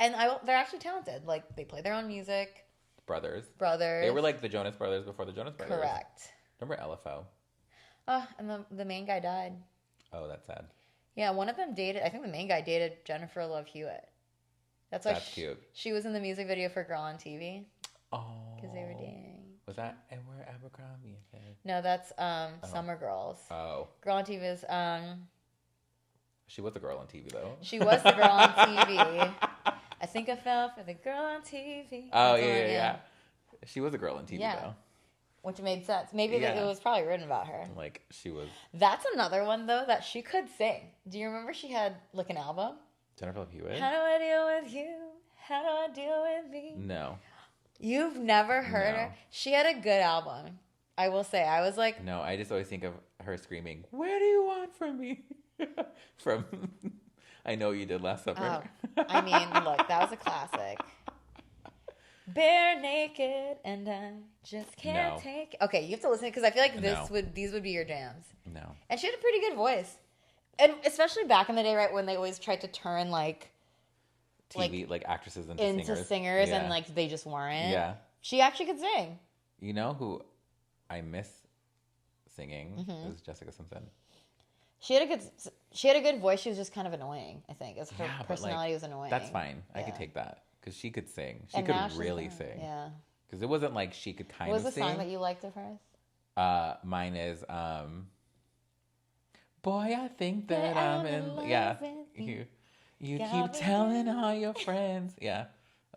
And they're actually talented. Like they play their own music. Brothers. They were like the Jonas Brothers before the Jonas Brothers. Correct. Remember LFO? Oh, and the main guy died. Oh, that's sad. Yeah, one of them dated. I think the main guy dated Jennifer Love Hewitt. That's cute. She was in the music video for Girl on TV. Oh. Because they were dating. Was that and we're Abercrombie? No, that's Summer Girls. Oh. Girl on TV is She was a girl on TV though. She was the girl on TV. I think I fell for the girl on TV. Oh yeah. She was a girl on TV though. Which made sense. Maybe it was probably written about her. Like she was. That's another one though that she could sing. Do you remember she had like an album? Jennifer Love Hewitt. How do I deal with you? How do I deal with me? No. You've never heard her? She had a good album. I will say. I was like... No, I just always think of her screaming, "Where do you want from me?" From I Know You Did Last Summer. Oh, I mean, look, that was a classic. Bare naked and I just can't take... Okay, you have to listen because I feel like these would be your jams. No. And she had a pretty good voice. And especially back in the day, right, when they always tried to turn like... TV, like actresses into singers and like they just weren't. Yeah. She actually could sing. You know who I miss singing is Jessica Simpson. She had a good voice. She was just kind of annoying, I think. Her personality was annoying. That's fine. Yeah. I could take that because she could sing. She could really sing. Yeah. Because it wasn't like she could kind of sing. What was the song that you liked of hers? Mine is Boy, I think that I'm in love with you. You keep telling all your friends. Yeah.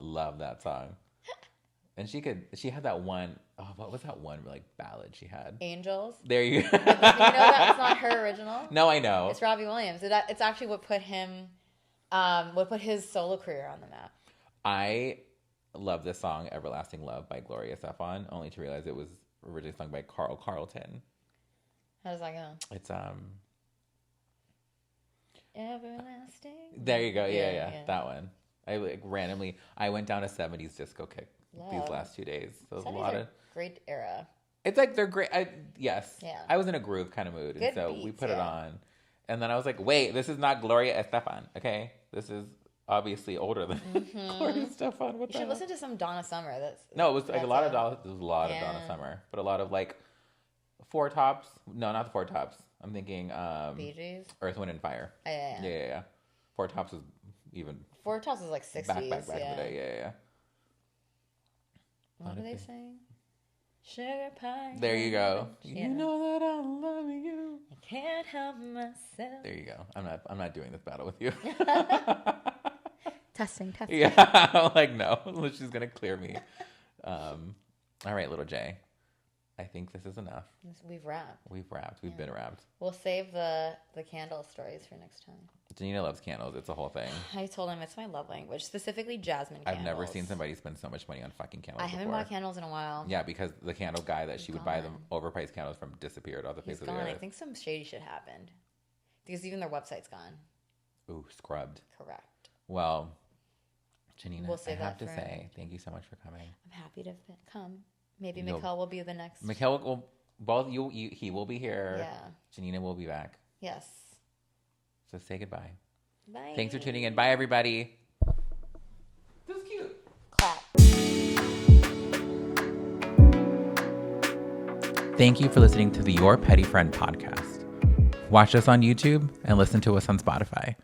I love that song. And she had that one, what was that one like ballad she had? Angels. There you go. You know that's not her original? No, I know. It's Robbie Williams. It's actually what put his solo career on the map. I love this song, Everlasting Love by Gloria Estefan, only to realize it was originally sung by Carl Carlton. How does that go? It's Everlasting. There you go. Yeah. That one. I randomly went down a 70s disco kick these last 2 days. So it was a lot of great era. It's like they're great. Yes. Yeah. I was in a groove kind of mood, and so beats, we put it on. And then I was like, wait, this is not Gloria Estefan, okay? This is obviously older than Gloria Estefan. You should listen to some Donna Summer. It was like a lot of Donna Summer, but a lot of like Four Tops. No, not the Four Tops. I'm thinking Bee Gees? Earth, Wind, and Fire. Yeah. Four Tops was even... Four Tops was like 60s. Back in the day, yeah. What do they sing? Sugar pie. There you go. You know that I love you. I can't help myself. There you go. I'm not doing this battle with you. Testing. Yeah, I'm like, no. She's going to clear me. All right, little Jay. I think this is enough. We've wrapped. We've been wrapped. We'll save the candle stories for next time. Janina loves candles. It's a whole thing. I told him it's my love language, specifically jasmine candles. I've never seen somebody spend so much money on fucking candles. I haven't bought candles in a while. Yeah, because the candle guy that she would buy them overpriced candles from disappeared off the face of the earth. I think some shady shit happened because even their website's gone. Ooh, scrubbed. Correct. Well, Janina, we'll I have to say thank you so much for coming. I'm happy to come. Maybe Mikkel will be the next. Mikkel will both he will be here. Yeah. Janina will be back. Yes. So say goodbye. Bye. Thanks for tuning in. Bye, everybody. This is cute. Clap. Thank you for listening to the Your Petty Friend podcast. Watch us on YouTube and listen to us on Spotify.